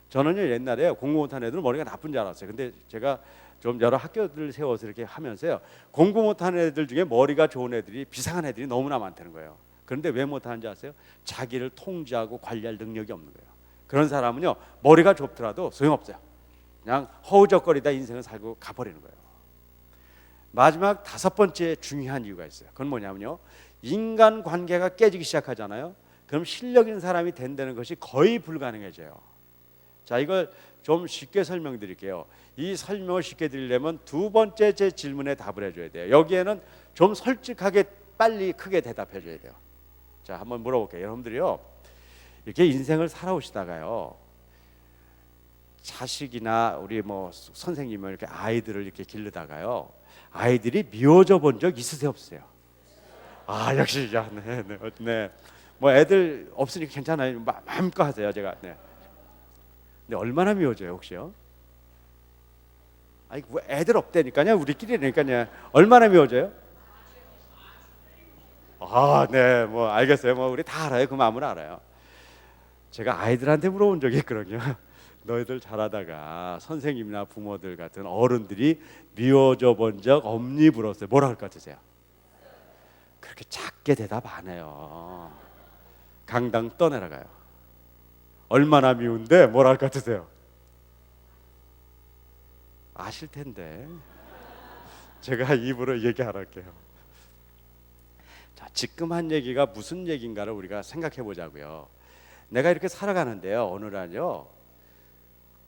저는요 옛날에 공부 못한 애들은 머리가 나쁜 줄 알았어요. 근데 제가 좀 여러 학교들을 세워서 이렇게 하면서요, 공부 못한 애들 중에 머리가 좋은 애들이, 비상한 애들이 너무나 많다는 거예요. 그런데 왜 못하는지 아세요? 자기를 통제하고 관리할 능력이 없는 거예요. 그런 사람은요 머리가 좁더라도 소용없어요. 그냥 허우적거리다 인생을 살고 가버리는 거예요. 마지막 다섯 번째 중요한 이유가 있어요. 그건 뭐냐면요, 인간 관계가 깨지기 시작하잖아요. 그럼 실력 있는 사람이 된다는 것이 거의 불가능해져요. 자, 이걸 좀 쉽게 설명드릴게요. 이 설명을 쉽게 드리려면 두 번째 제 질문에 답을 해줘야 돼요. 여기에는 좀 솔직하게 빨리 크게 대답해 줘야 돼요. 자, 한번 물어볼게요. 여러분들이요 이렇게 인생을 살아오시다가요, 자식이나 우리 뭐 선생님을 이렇게 아이들을 이렇게 기르다가요, 아이들이 미워져 본 적 있으세요, 없으세요? 아, 역시 네. 뭐 애들 없으니까 괜찮아요. 마음껏 하세요. 제가 네. 근데 얼마나 미워져요 혹시요? 아니 뭐 애들 없다니까요. 우리끼리니까요. 얼마나 미워져요? 아, 네, 뭐 알겠어요. 뭐 우리 다 알아요. 그 마음을 알아요. 제가 아이들한테 물어본 적이 있거든요. 너희들 잘하다가 선생님이나 부모들 같은 어른들이 미워져 본 적 없니 물었어요. 뭐라 할 것 같으세요? 그렇게 작게 대답 안 해요. 강당 떠내려가요. 얼마나 미운데 뭐라 할 것 같으세요? 아실 텐데 제가 입으로 얘기 안 할게요. 자, 지금 한 얘기가 무슨 얘기인가를 우리가 생각해 보자고요. 내가 이렇게 살아가는데요, 어느 날요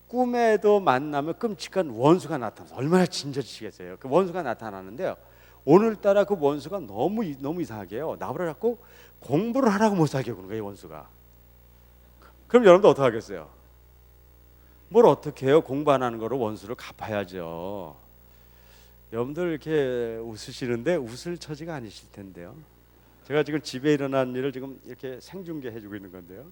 꿈에도 만나면 끔찍한 원수가 나타나서 얼마나 진저리시겠어요. 그 원수가 나타나는데요, 오늘따라 그 원수가 너무 이상하게요, 나보다 자꾸 공부를 하라고 못 살게 구는 거예요, 원수가. 그럼 여러분도 어떻게 하겠어요? 뭘 어떻게 해요? 공부 안 하는 거로 원수를 갚아야죠. 여러분들 이렇게 웃으시는데 웃을 처지가 아니실 텐데요. 제가 지금 집에 일어난 일을 지금 이렇게 생중계 해주고 있는 건데요,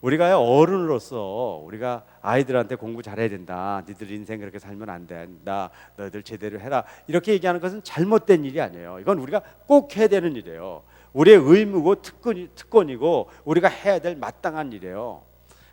우리가 어른으로서 우리가 아이들한테 공부 잘해야 된다, 니들 인생 그렇게 살면 안 된다, 너희들 제대로 해라, 이렇게 얘기하는 것은 잘못된 일이 아니에요. 이건 우리가 꼭 해야 되는 일이에요. 우리의 의무고 특권이고 우리가 해야 될 마땅한 일이에요.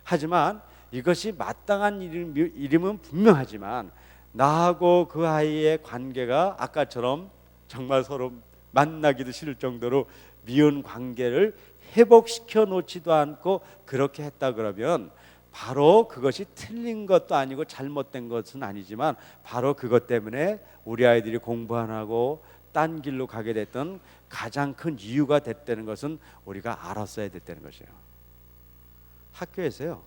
하지만 이것이 마땅한 일임은 분명하지만 나하고 그 아이의 관계가 아까처럼 정말 서로 만나기도 싫을 정도로 미운 관계를 회복시켜 놓지도 않고 그렇게 했다 그러면 바로 그것이 틀린 것도 아니고 잘못된 것은 아니지만 바로 그것 때문에 우리 아이들이 공부 안 하고 딴 길로 가게 됐던 가장 큰 이유가 됐다는 것은 우리가 알았어야 됐다는 것이에요. 학교에서요,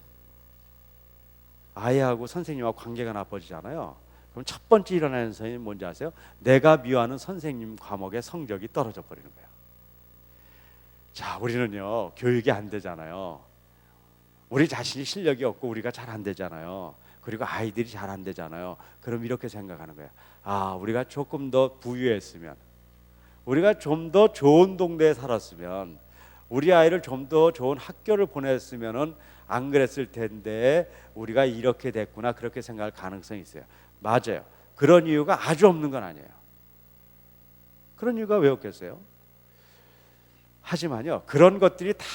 아이하고 선생님하고 관계가 나빠지잖아요. 그럼 첫 번째 일어나는 선생님이 뭔지 아세요? 내가 미워하는 선생님 과목의 성적이 떨어져 버리는 거예요. 자, 우리는요 교육이 안 되잖아요. 우리 자신이 실력이 없고 우리가 잘 안 되잖아요. 그리고 아이들이 잘 안 되잖아요. 그럼 이렇게 생각하는 거예요. 아, 우리가 조금 더 부유했으면, 우리가 좀 더 좋은 동네에 살았으면, 우리 아이를 좀 더 좋은 학교를 보냈으면은 안 그랬을 텐데 우리가 이렇게 됐구나, 그렇게 생각할 가능성이 있어요. 맞아요. 그런 이유가 아주 없는 건 아니에요. 그런 이유가 왜 없겠어요? 하지만요, 그런 것들이 다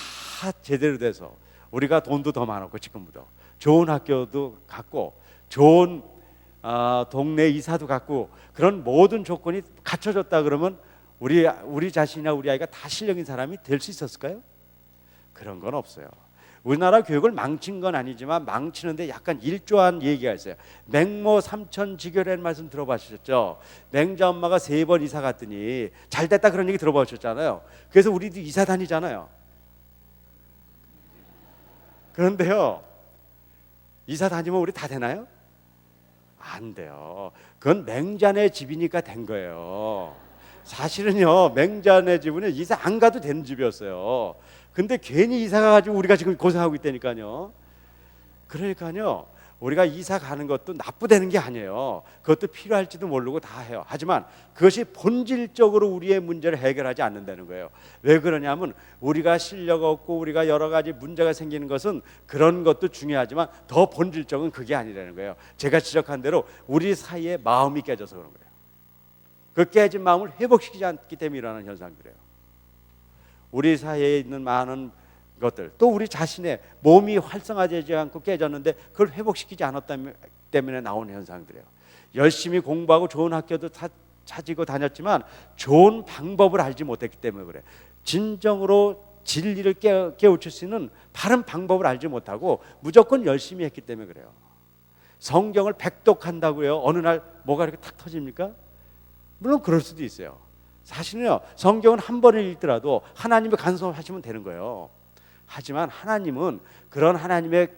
제대로 돼서 우리가 돈도 더 많았고 지금보다 좋은 학교도 갖고 좋은 동네 이사도 갖고 그런 모든 조건이 갖춰졌다 그러면 우리 자신이나 우리 아이가 다 실력 있는 사람이 될 수 있었을까요? 그런 건 없어요. 우리나라 교육을 망친 건 아니지만 망치는데 약간 일조한 얘기가 있어요. 맹모 삼천지교라는 말씀 들어보셨죠? 맹자 엄마가 3번 이사 갔더니 잘 됐다 그런 얘기 들어보셨잖아요. 그래서 우리도 이사 다니잖아요. 그런데요, 이사 다니면 우리 다 되나요? 안 돼요. 그건 맹자네 집이니까 된 거예요. 사실은요, 맹자네 집은 이사 안 가도 되는 집이었어요. 근데 괜히 이사 가가지고 우리가 지금 고생하고 있다니까요. 그러니까요, 우리가 이사 가는 것도 나쁘다는 게 아니에요. 그것도 필요할지도 모르고 다 해요. 하지만 그것이 본질적으로 우리의 문제를 해결하지 않는다는 거예요. 왜 그러냐면 우리가 실력 없고 우리가 여러 가지 문제가 생기는 것은 그런 것도 중요하지만 더 본질적인 그게 아니라는 거예요. 제가 지적한 대로 우리 사이에 마음이 깨져서 그런 거예요. 그 깨진 마음을 회복시키지 않기 때문에 일어나는 현상들이에요. 우리 사이에 있는 많은 것들, 또 우리 자신의 몸이 활성화되지 않고 깨졌는데 그걸 회복시키지 않았기 때문에 나온 현상들이에요. 열심히 공부하고 좋은 학교도 찾고 다녔지만 좋은 방법을 알지 못했기 때문에 그래. 진정으로 진리를 깨우칠 수 있는 바른 방법을 알지 못하고 무조건 열심히 했기 때문에 그래요. 성경을 백독한다고요, 어느 날 뭐가 이렇게 탁 터집니까? 물론 그럴 수도 있어요. 사실은요, 성경은 한 번을 읽더라도 하나님의 간섭하시면 되는 거예요. 하지만 하나님은 그런 하나님의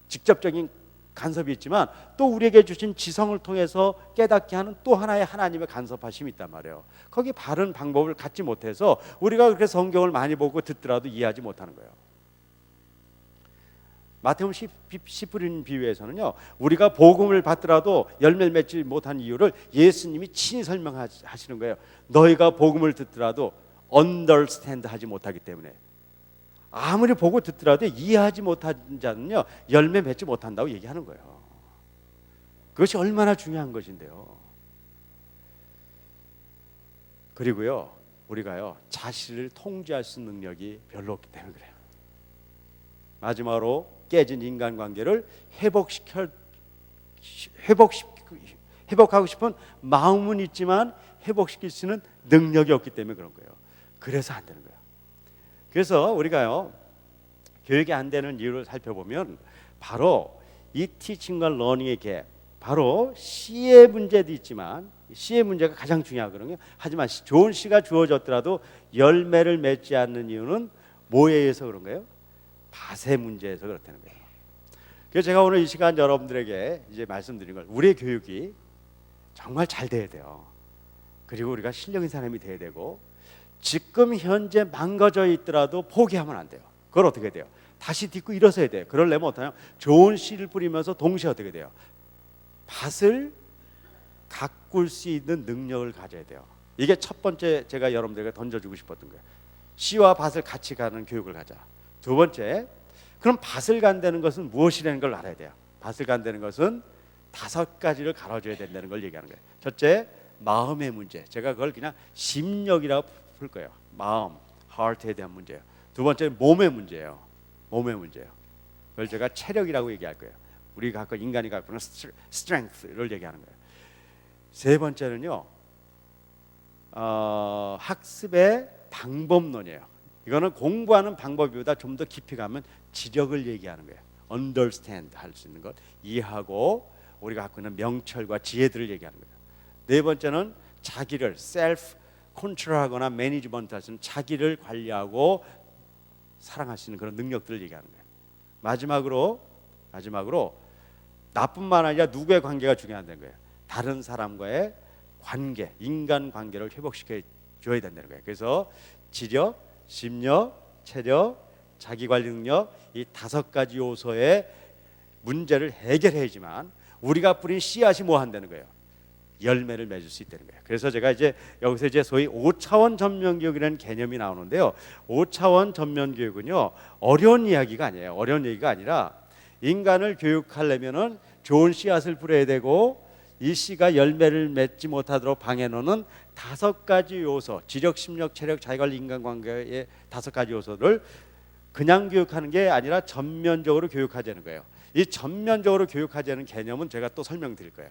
직접적인 간섭이 있지만 또 우리에게 주신 지성을 통해서 깨닫게 하는 또 하나의 하나님의 간섭하심이 있단 말이에요. 거기 바른 방법을 갖지 못해서 우리가 그렇게 성경을 많이 보고 듣더라도 이해하지 못하는 거예요. 마태복음 10뿌린 비유에서는요, 우리가 복음을 받더라도 열매를 맺지 못한 이유를 예수님이 친히 설명하시는 거예요. 너희가 복음을 듣더라도 understand 하지 못하기 때문에, 아무리 보고 듣더라도 이해하지 못한 자는요 열매 맺지 못한다고 얘기하는 거예요. 그것이 얼마나 중요한 것인데요. 그리고요, 우리가요 자신을 통제할 수 있는 능력이 별로 없기 때문에 그래요. 마지막으로 깨진 인간관계를 회복하고 싶은 마음은 있지만 회복시킬 수 있는 능력이 없기 때문에 그런 거예요. 그래서 안 되는 거예요. 그래서 우리가요 교육이 안 되는 이유를 살펴보면 바로 이 티칭과 러닝의 갭, 바로 C의 문제도 있지만 C의 문제가 가장 중요하거든요. 하지만 좋은 C가 주어졌더라도 열매를 맺지 않는 이유는 뭐에 의해서 그런 거예요? 밭의 문제에서 그렇다는 거예요. 그래서 제가 오늘 이 시간 여러분들에게 이제 말씀드린 걸, 우리의 교육이 정말 잘 돼야 돼요. 그리고 우리가 실력 있는 사람이 돼야 되고, 지금 현재 망가져 있더라도 포기하면 안 돼요. 그걸 어떻게 돼요? 다시 딛고 일어서야 돼요. 그러려면 어떠냐? 좋은 씨를 뿌리면서 동시에 어떻게 돼요? 밭을 가꿀 수 있는 능력을 가져야 돼요. 이게 첫 번째 제가 여러분들에게 던져주고 싶었던 거예요. 씨와 밭을 같이 가는 교육을 가자. 두 번째, 그럼 밭을 간다는 것은 무엇이라는 걸 알아야 돼요. 밭을 간다는 것은 5가지를 갈아줘야 된다는 걸 얘기하는 거예요. 첫째, 마음의 문제. 제가 그걸 그냥 심력이라고 풀 거예요. 마음, heart에 대한 문제예요. 두 번째는 몸의 문제예요. 몸의 문제예요. 그걸 제가 체력이라고 얘기할 거예요. 우리가 갖고 인간이 갖고 있는 strength를 얘기하는 거예요. 세 번째는요, 학습의 방법론이에요. 이거는 공부하는 방법보다 좀 더 깊이 가면 지력을 얘기하는 거예요. understand 할 수 있는 것, 이해하고 우리가 갖고 있는 명철과 지혜들을 얘기하는 거예요. 네 번째는 자기를 self 컨트롤하거나 매니지먼트 할 수 있는 자기를 관리하고 사랑할 수 있는 그런 능력들을 얘기하는 거예요. 마지막으로 나뿐만 아니라 누구의 관계가 중요하다는 거예요. 다른 사람과의 관계, 인간 관계를 회복시켜 줘야 된다는 거예요. 그래서 지력, 심력, 체력, 자기관리 능력, 이 5가지 요소의 문제를 해결해야지만 우리가 뿌린 씨앗이 뭐 한다는 거예요? 열매를 맺을 수 있다는 거예요. 그래서 제가 이제 여기서 이제 소위 5차원 전면 교육이라는 개념이 나오는데요. 5차원 전면 교육은요, 어려운 이야기가 아니에요. 어려운 얘기가 아니라 인간을 교육하려면은 좋은 씨앗을 뿌려야 되고 이 씨가 열매를 맺지 못하도록 방해놓는 5가지 요소, 지력, 심력, 체력, 자기관리, 인간관계의 5가지 요소를 그냥 교육하는 게 아니라 전면적으로 교육하자는 거예요. 이 전면적으로 교육하자는 개념은 제가 또 설명드릴 거예요.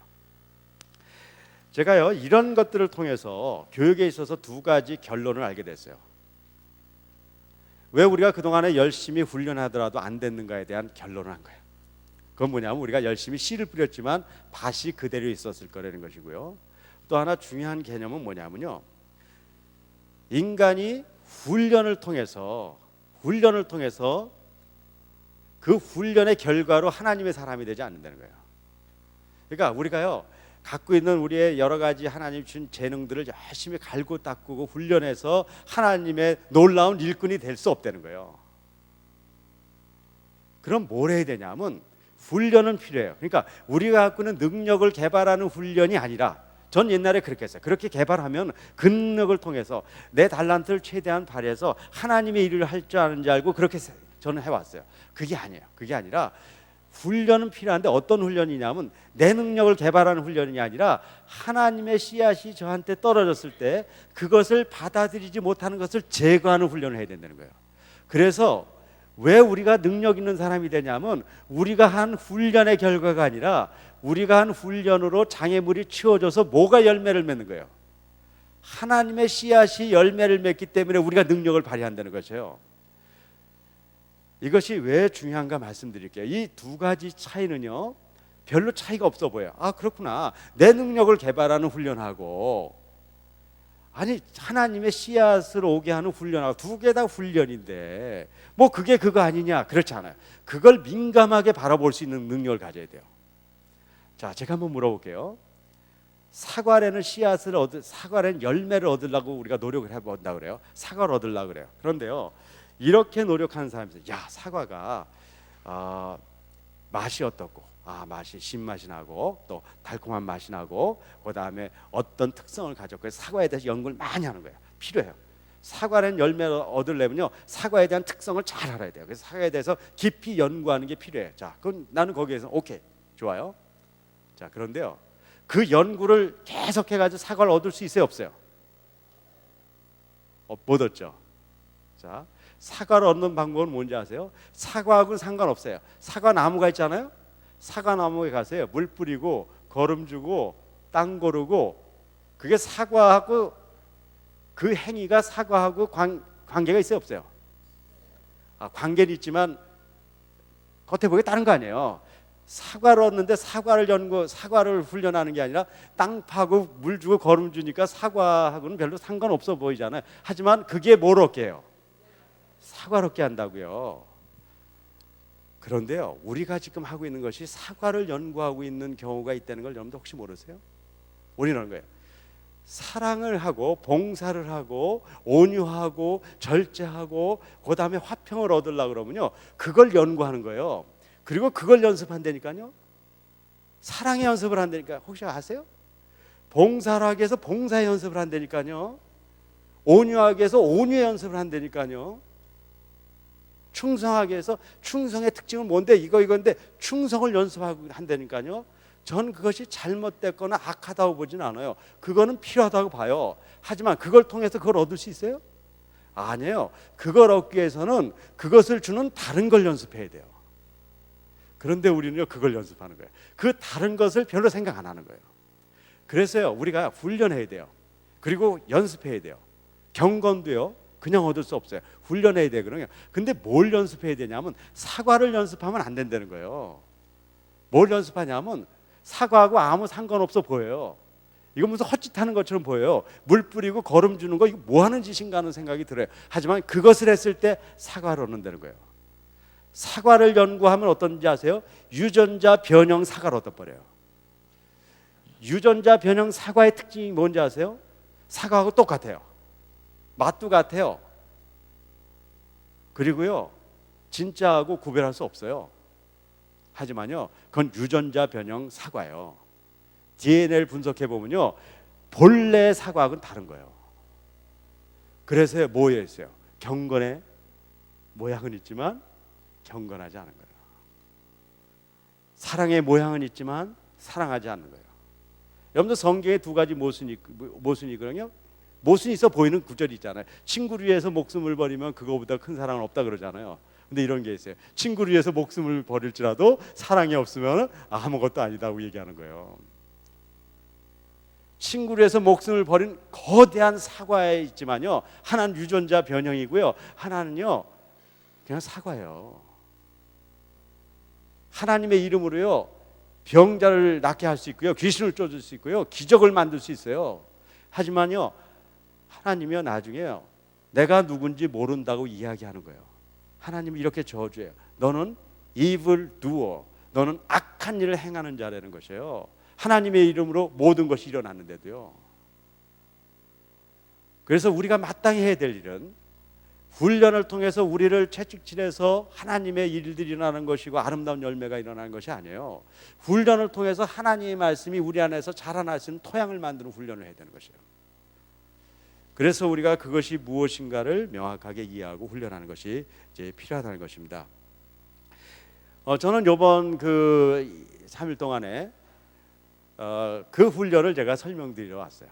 제가요, 이런 것들을 통해서 교육에 있어서 2가지 결론을 알게 됐어요. 왜 우리가 그동안에 열심히 훈련하더라도 안 됐는가에 대한 결론을 한 거예요. 그건 뭐냐면 우리가 열심히 씨를 뿌렸지만 밭이 그대로 있었을 거라는 것이고요. 또 하나 중요한 개념은 뭐냐면요, 인간이 훈련을 통해서 그 훈련의 결과로 하나님의 사람이 되지 않는다는 거예요. 그러니까 우리가요, 갖고 있는 우리의 여러 가지 하나님 주신 재능들을 열심히 갈고 닦고 훈련해서 하나님의 놀라운 일꾼이 될 수 없다는 거예요. 그럼 뭘 해야 되냐면 훈련은 필요해요. 그러니까 우리가 갖고 있는 능력을 개발하는 훈련이 아니라, 전 옛날에 그렇게 했어요. 그렇게 개발하면 그 능력을 통해서 내 달란트를 최대한 발휘해서 하나님의 일을 할 줄 아는 줄 알고 그렇게 저는 해왔어요. 그게 아니에요. 그게 아니라 훈련은 필요한데 어떤 훈련이냐면 내 능력을 개발하는 훈련이 아니라 하나님의 씨앗이 저한테 떨어졌을 때 그것을 받아들이지 못하는 것을 제거하는 훈련을 해야 된다는 거예요. 그래서 왜 우리가 능력 있는 사람이 되냐면 우리가 한 훈련의 결과가 아니라 우리가 한 훈련으로 장애물이 치워져서 뭐가 열매를 맺는 거예요? 하나님의 씨앗이 열매를 맺기 때문에 우리가 능력을 발휘한다는 거죠. 이것이 왜 중요한가 말씀드릴게요. 이 2가지 차이는요, 별로 차이가 없어 보여요. 아, 그렇구나. 내 능력을 개발하는 훈련하고, 아니 하나님의 씨앗을 오게 하는 훈련하고 2개 다 훈련인데 뭐 그게 그거 아니냐? 그렇지 않아요. 그걸 민감하게 바라볼 수 있는 능력을 가져야 돼요. 자, 제가 한번 물어볼게요. 사과라는 열매를 얻으려고 우리가 노력을 해본다 그래요. 사과를 얻으려고 그래요. 그런데요, 이렇게 노력하는 사람이 있어요. 야, 사과가 맛이 어떻고, 맛이 신맛이 나고 또 달콤한 맛이 나고 그다음에 어떤 특성을 가졌고, 사과에 대해서 연구를 많이 하는 거예요. 필요해요. 사과라는 열매를 얻으려면요, 사과에 대한 특성을 잘 알아야 돼요. 그래서 사과에 대해서 깊이 연구하는 게 필요해요. 자, 그럼 나는 거기에서 오케이, 좋아요. 자, 그런데요, 그 연구를 계속해가지고 사과를 얻을 수 있어요, 없어요? 못 얻죠. 자, 사과를 얻는 방법은 뭔지 아세요? 사과하고는 상관없어요. 사과 나무가 있잖아요. 사과 나무에 가세요. 물 뿌리고 거름 주고 땅 고르고, 그게 사과하고 그 행위가 사과하고 관계가 있어요, 없어요? 관계는 있지만 겉에 보기에 다른 거 아니에요. 사과를 얻는데 사과를 훈련하는 게 아니라 땅 파고 물 주고 거름 주니까 사과하고는 별로 상관없어 보이잖아요. 하지만 그게 뭘 얻게 해요? 사과를 얻게 한다고요. 그런데요, 우리가 지금 하고 있는 것이 사과를 연구하고 있는 경우가 있다는 걸 여러분들 혹시 모르세요? 우리는 거예요. 사랑을 하고 봉사를 하고 온유하고 절제하고 그다음에 화평을 얻으려고 그러면요, 그걸 연구하는 거예요. 그리고 그걸 연습한다니까요. 사랑의 연습을 한다니까. 혹시 아세요? 봉사를 하기 위해서 봉사의 연습을 한다니까요. 온유하기 위해서 온유의 연습을 한다니까요. 충성하기 위해서 충성의 특징은 뭔데? 이건데 충성을 연습하고 한다니까요. 전 그것이 잘못됐거나 악하다고 보진 않아요. 그거는 필요하다고 봐요. 하지만 그걸 통해서 그걸 얻을 수 있어요? 아니에요. 그걸 얻기 위해서는 그것을 주는 다른 걸 연습해야 돼요. 그런데 우리는요, 그걸 연습하는 거예요. 그 다른 것을 별로 생각 안 하는 거예요. 그래서요, 우리가 훈련해야 돼요. 그리고 연습해야 돼요. 경건도요, 그냥 얻을 수 없어요. 훈련해야 되거든요. 근데 뭘 연습해야 되냐면 사과를 연습하면 안 된다는 거예요. 뭘 연습하냐면 사과하고 아무 상관없어 보여요. 이거 무슨 헛짓하는 것처럼 보여요. 물 뿌리고 거름 주는 거 이거 뭐 하는 짓인가 하는 생각이 들어요. 하지만 그것을 했을 때 사과를 얻는다는 거예요. 사과를 연구하면 어떤지 아세요? 유전자 변형 사과를 얻어버려요. 유전자 변형 사과의 특징이 뭔지 아세요? 사과하고 똑같아요. 맛도 같아요. 그리고요, 진짜하고 구별할 수 없어요. 하지만요, 그건 유전자 변형 사과예요. DNA를 분석해 보면요, 본래 사과하고는 다른 거예요. 그래서 뭐에 있어요? 경건의 모양은 있지만 경건하지 않은 거예요. 사랑의 모양은 있지만 사랑하지 않는 거예요. 여러분들 성경에 두 가지 모순이 있거든요. 모순이 있어 보이는 구절이 있잖아요. 친구를 위해서 목숨을 버리면 그거보다 큰 사랑은 없다 그러잖아요. 근데 이런 게 있어요. 친구를 위해서 목숨을 버릴지라도 사랑이 없으면 아무것도 아니다고 얘기하는 거예요. 친구를 위해서 목숨을 버린 거대한 사과에 있지만요, 하나는 유전자 변형이고요, 하나는요 그냥 사과예요. 하나님의 이름으로요 병자를 낫게 할 수 있고요, 귀신을 쫓을 수 있고요, 기적을 만들 수 있어요. 하지만요, 하나님이요 나중에요 내가 누군지 모른다고 이야기하는 거예요. 하나님이 이렇게 저주해요. 너는 evil doer, 너는 악한 일을 행하는 자라는 것이에요. 하나님의 이름으로 모든 것이 일어났는데도요. 그래서 우리가 마땅히 해야 될 일은 훈련을 통해서 우리를 채찍질해서 하나님의 일들이 일어나는 것이고 아름다운 열매가 일어나는 것이 아니에요. 훈련을 통해서 하나님의 말씀이 우리 안에서 자라날 수 있는 토양을 만드는 훈련을 해야 되는 것이에요. 그래서 우리가 그것이 무엇인가를 명확하게 이해하고 훈련하는 것이 이제 필요하다는 것입니다. 저는 이번 그 3일 동안에 그 훈련을 제가 설명드리러 왔어요.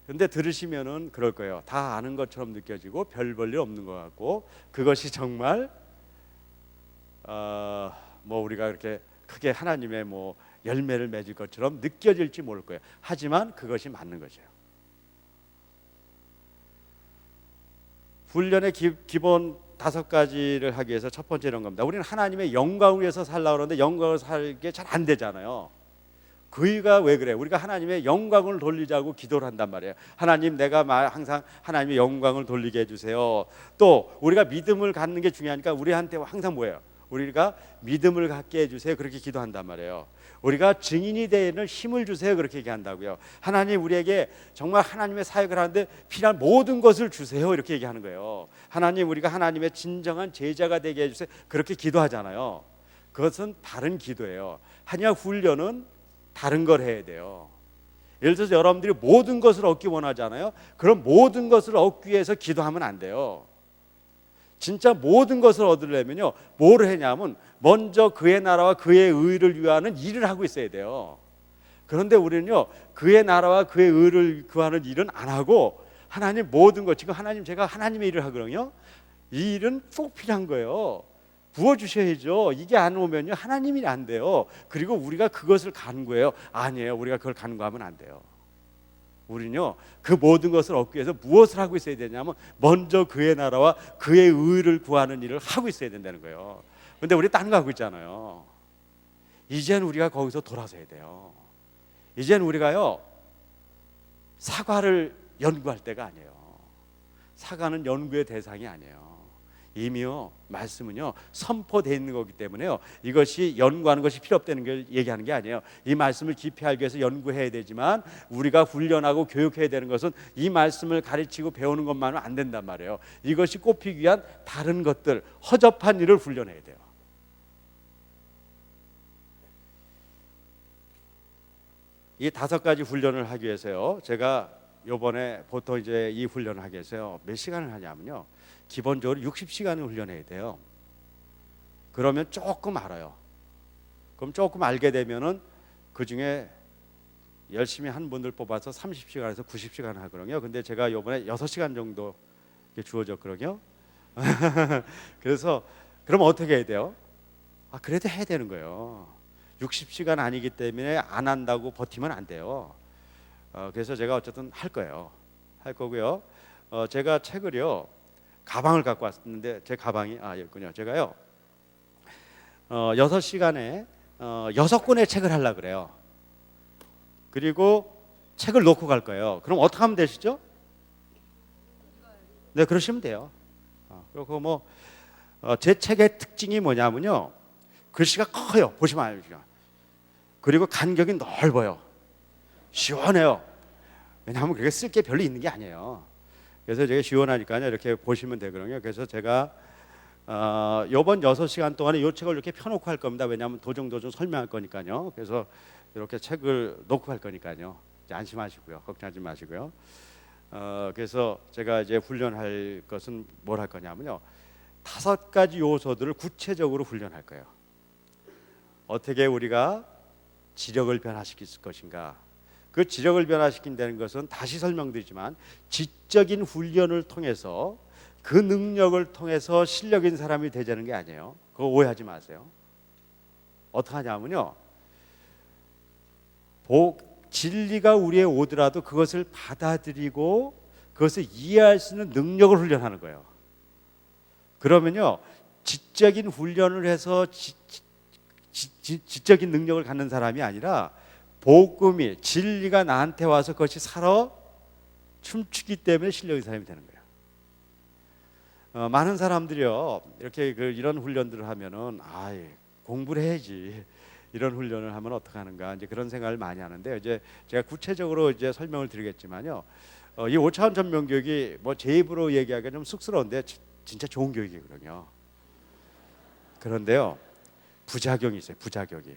근데 들으시면은 그럴 거예요. 다 아는 것처럼 느껴지고 별 볼 일 없는 것 같고, 그것이 정말 뭐 우리가 그렇게 크게 하나님의 뭐 열매를 맺을 것처럼 느껴질지 모를 거예요. 하지만 그것이 맞는 것이에요. 훈련의 기본 5가지를 하기 위해서 첫 번째 이런 겁니다. 우리는 하나님의 영광을 위해서 살려고 하는데 영광을 살게 잘 안 되잖아요. 그 이유가 왜 그래요? 우리가 하나님의 영광을 돌리자고 기도를 한단 말이에요. 하나님, 내가 항상 하나님의 영광을 돌리게 해주세요. 또 우리가 믿음을 갖는 게 중요하니까 우리한테 항상 뭐예요? 우리가 믿음을 갖게 해주세요. 그렇게 기도한단 말이에요. 우리가 증인이 되는 힘을 주세요. 그렇게 얘기한다고요. 하나님, 우리에게 정말 하나님의 사역을 하는데 필요한 모든 것을 주세요. 이렇게 얘기하는 거예요. 하나님, 우리가 하나님의 진정한 제자가 되게 해주세요. 그렇게 기도하잖아요. 그것은 다른 기도예요. 한약 훈련은 다른 걸 해야 돼요. 예를 들어서 여러분들이 모든 것을 얻기 원하잖아요. 그럼 모든 것을 얻기 위해서 기도하면 안 돼요. 진짜 모든 것을 얻으려면요, 뭘 했냐면 먼저 그의 나라와 그의 의를 위하는 일을 하고 있어야 돼요. 그런데 우리는요, 그의 나라와 그의 의를 구하는 일은 안 하고 하나님 모든 것, 지금 하나님, 제가 하나님의 일을 하거든요. 이 일은 꼭 필요한 거예요. 부어주셔야죠. 이게 안 오면요, 하나님이 안 돼요. 그리고 우리가 그것을 간구해요. 아니에요. 우리가 그걸 간구하면 안 돼요. 우리는요, 그 모든 것을 얻기 위해서 무엇을 하고 있어야 되냐면 먼저 그의 나라와 그의 의를 구하는 일을 하고 있어야 된다는 거예요. 그런데 우리 딴 거 하고 있잖아요. 이제는 우리가 거기서 돌아서야 돼요. 이제는 우리가요, 사과를 연구할 때가 아니에요. 사과는 연구의 대상이 아니에요. 이미요, 말씀은요 선포되어 있는 거기 때문에요, 이것이 연구하는 것이 필요 없다는 걸 얘기하는 게 아니에요. 이 말씀을 깊이 알기 위해서 연구해야 되지만 우리가 훈련하고 교육해야 되는 것은 이 말씀을 가르치고 배우는 것만은 안 된단 말이에요. 이것이 꼽히기 위한 다른 것들, 허접한 일을 훈련해야 돼요. 이 5가지 훈련을 하기 위해서요, 제가 요번에 보통 이제 이 훈련을 하기 위해서요 몇 시간을 하냐면요, 기본적으로 60시간을 훈련해야 돼요. 그러면 조금 알아요. 그럼 조금 알게 되면은 그 중에 열심히 한 분들 뽑아서 30시간에서 90시간 하거든요. 근데 제가 이번에 6시간 정도 주어졌거든요. 그래서 그럼 어떻게 해야 돼요? 그래도 해야 되는 거예요. 60시간 아니기 때문에 안 한다고 버티면 안 돼요. 그래서 제가 어쨌든 할 거예요. 할 거고요. 제가 책을요, 가방을 갖고 왔는데 제 가방이 여기군요. 제가요 6시간에 6권의 책을 하려고 그래요. 그리고 책을 놓고 갈 거예요. 그럼 어떻게 하면 되시죠? 네, 그러시면 돼요. 그리고 뭐 제 책의 특징이 뭐냐면요, 글씨가 커요. 보시면 알죠. 그리고 간격이 넓어요. 시원해요. 왜냐하면 그게 쓸 게 별로 있는 게 아니에요. 그래서 제가 시원하니까요, 이렇게 보시면 되거든요. 그래서 제가 이번 6시간 동안에 이 책을 이렇게 펴놓고 할 겁니다. 왜냐하면 도중 설명할 거니까요. 그래서 이렇게 책을 놓고 할 거니까요. 안심하시고요. 걱정하지 마시고요. 그래서 제가 이제 훈련할 것은 뭘 할 거냐면요, 5가지 요소들을 구체적으로 훈련할 거예요. 어떻게 우리가 지력을 변화시킬 것인가. 그 지력을 변화시킨다는 것은 다시 설명드리지만 지적인 훈련을 통해서 그 능력을 통해서 실력 있는 사람이 되자는 게 아니에요. 그거 오해하지 마세요. 어떻게 하냐면요, 진리가 우리에 오더라도 그것을 받아들이고 그것을 이해할 수 있는 능력을 훈련하는 거예요. 그러면요, 지적인 훈련을 해서 지적인 능력을 갖는 사람이 아니라 복음이, 진리가 나한테 와서 그것이 살아 춤추기 때문에 실력의 사람이 되는 거예요. 많은 사람들이요, 이렇게 이런 훈련들을 하면은 공부를 해야지, 이런 훈련을 하면 어떻게 하는가, 이제 그런 생각을 많이 하는데, 이제 제가 구체적으로 이제 설명을 드리겠지만요, 이 5차원 전면 교육이 뭐 제 입으로 얘기하기가 좀 쑥스러운데 진짜 좋은 교육이거든요. 그런데요, 부작용이 있어요. 부작용이.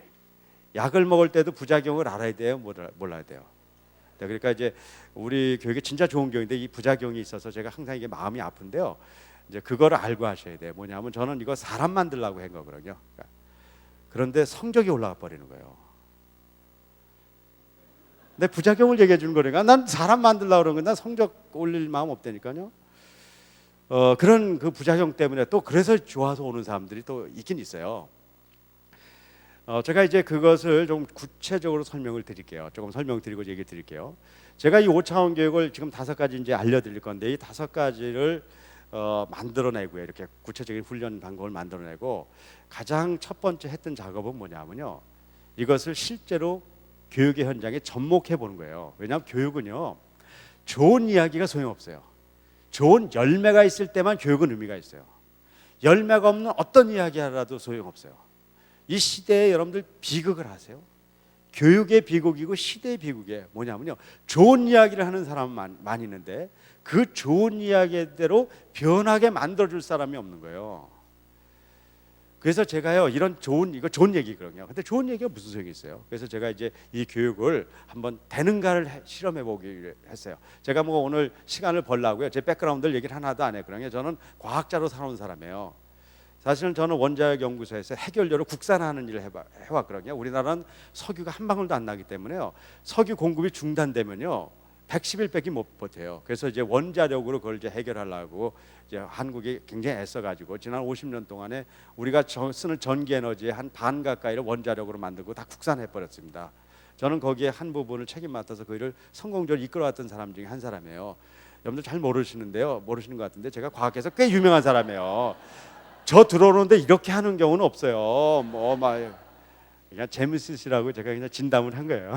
약을 먹을 때도 부작용을 알아야 돼요, 몰라야 돼요. 그러니까 이제 우리 교육이 진짜 좋은 교육인데 이 부작용이 있어서 제가 항상 이게 마음이 아픈데요, 이제 그거를 알고 하셔야 돼요. 뭐냐면 저는 이거 사람 만들려고 한 거거든요. 그런데 성적이 올라가 버리는 거예요. 근데 부작용을 얘기해 주는 거니까 난 사람 만들려고 그러는 건데 난 성적 올릴 마음 없다니까요. 그런 그 부작용 때문에 또 그래서 좋아서 오는 사람들이 또 있긴 있어요. 제가 이제 그것을 좀 구체적으로 설명을 드릴게요. 조금 설명드리고 얘기 드릴게요. 제가 이 5차원 교육을 지금 5가지 이제 알려드릴 건데 이 5가지를 만들어내고요, 이렇게 구체적인 훈련 방법을 만들어내고 가장 첫 번째 했던 작업은 뭐냐면요, 이것을 실제로 교육의 현장에 접목해 보는 거예요. 왜냐하면 교육은요, 좋은 이야기가 소용없어요. 좋은 열매가 있을 때만 교육은 의미가 있어요. 열매가 없는 어떤 이야기 하라도 소용없어요. 이 시대에 여러분들 비극을 아세요? 교육의 비극이고 시대의 비극이 뭐냐면요, 좋은 이야기를 하는 사람은 많이 있는데 그 좋은 이야기대로 변하게 만들어줄 사람이 없는 거예요. 그래서 제가요, 이거 좋은 얘기거든요. 근데 좋은 얘기가 무슨 소용이 있어요? 그래서 제가 이제 이 교육을 한번 되는가를 실험해 보기로 했어요. 제가 뭐 오늘 시간을 벌려고요, 제 백그라운드를 얘기를 하나도 안 했거든요. 저는 과학자로 살아온 사람이에요. 사실은 저는 원자력 연구소에서 해결료를 국산화하는 일을 해왔거든요. 우리나라는 석유가 한 방울도 안 나기 때문에요, 석유 공급이 중단되면요 110일밖에 못 버텨요. 그래서 이제 원자력으로 그걸 이제 해결하려고 이제 한국이 굉장히 애써가지고 지난 50년 동안에 우리가 쓰는 전기 에너지의 한 반 가까이를 원자력으로 만들고 다 국산해 버렸습니다. 저는 거기에 한 부분을 책임 맡아서 그 일을 성공적으로 이끌어왔던 사람 중에 한 사람이에요. 여러분들 잘 모르시는 것 같은데 제가 과학에서 꽤 유명한 사람이에요. 저 들어오는데 이렇게 하는 경우는 없어요. 그냥 재밌으시라고 제가 그냥 진담을 한 거예요.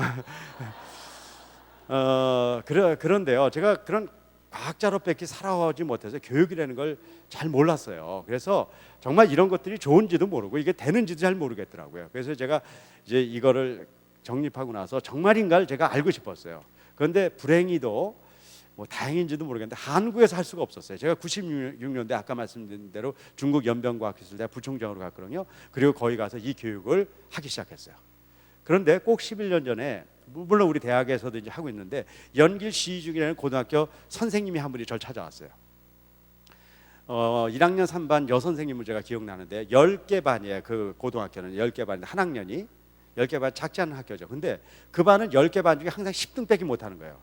그런데요, 제가 그런 과학자로밖에 살아오지 못해서 교육이라는 걸 잘 몰랐어요. 그래서 정말 이런 것들이 좋은지도 모르고 이게 되는지도 잘 모르겠더라고요. 그래서 제가 이제 이거를 정립하고 나서 정말인가를 제가 알고 싶었어요. 그런데 불행히도 뭐 다행인지도 모르겠는데 한국에서 할 수가 없었어요. 제가 96년대 아까 말씀드린 대로 중국 연변과학기술대학 부총장으로 갔거든요. 그리고 거기 가서 이 교육을 하기 시작했어요. 그런데 꼭 11년 전에, 물론 우리 대학에서도 이제 하고 있는데 연길 시중이라는 고등학교 선생님이 한 분이 저를 찾아왔어요. 1학년 3반 여선생님을 제가 기억나는데 10개 반이에요. 그 고등학교는 10개 반인데 한 학년이 10개 반 작지 않은 학교죠. 근데 그 반은 10개 반 중에 항상 10등 빼기 못하는 거예요.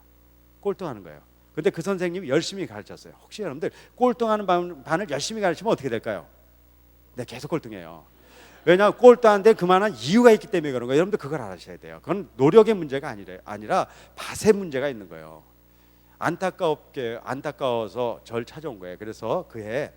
꼴등하는 거예요. 근데 그 선생님이 열심히 가르쳤어요. 혹시 여러분들 꼴등하는 반을 열심히 가르치면 어떻게 될까요? 네, 계속 꼴등해요. 왜냐하면 꼴등한데 그만한 이유가 있기 때문에 그런 거예요. 여러분들 그걸 알아셔야 돼요. 그건 노력의 문제가 아니라 밭의 문제가 있는 거예요. 안타까워서 절 찾아온 거예요. 그래서 그해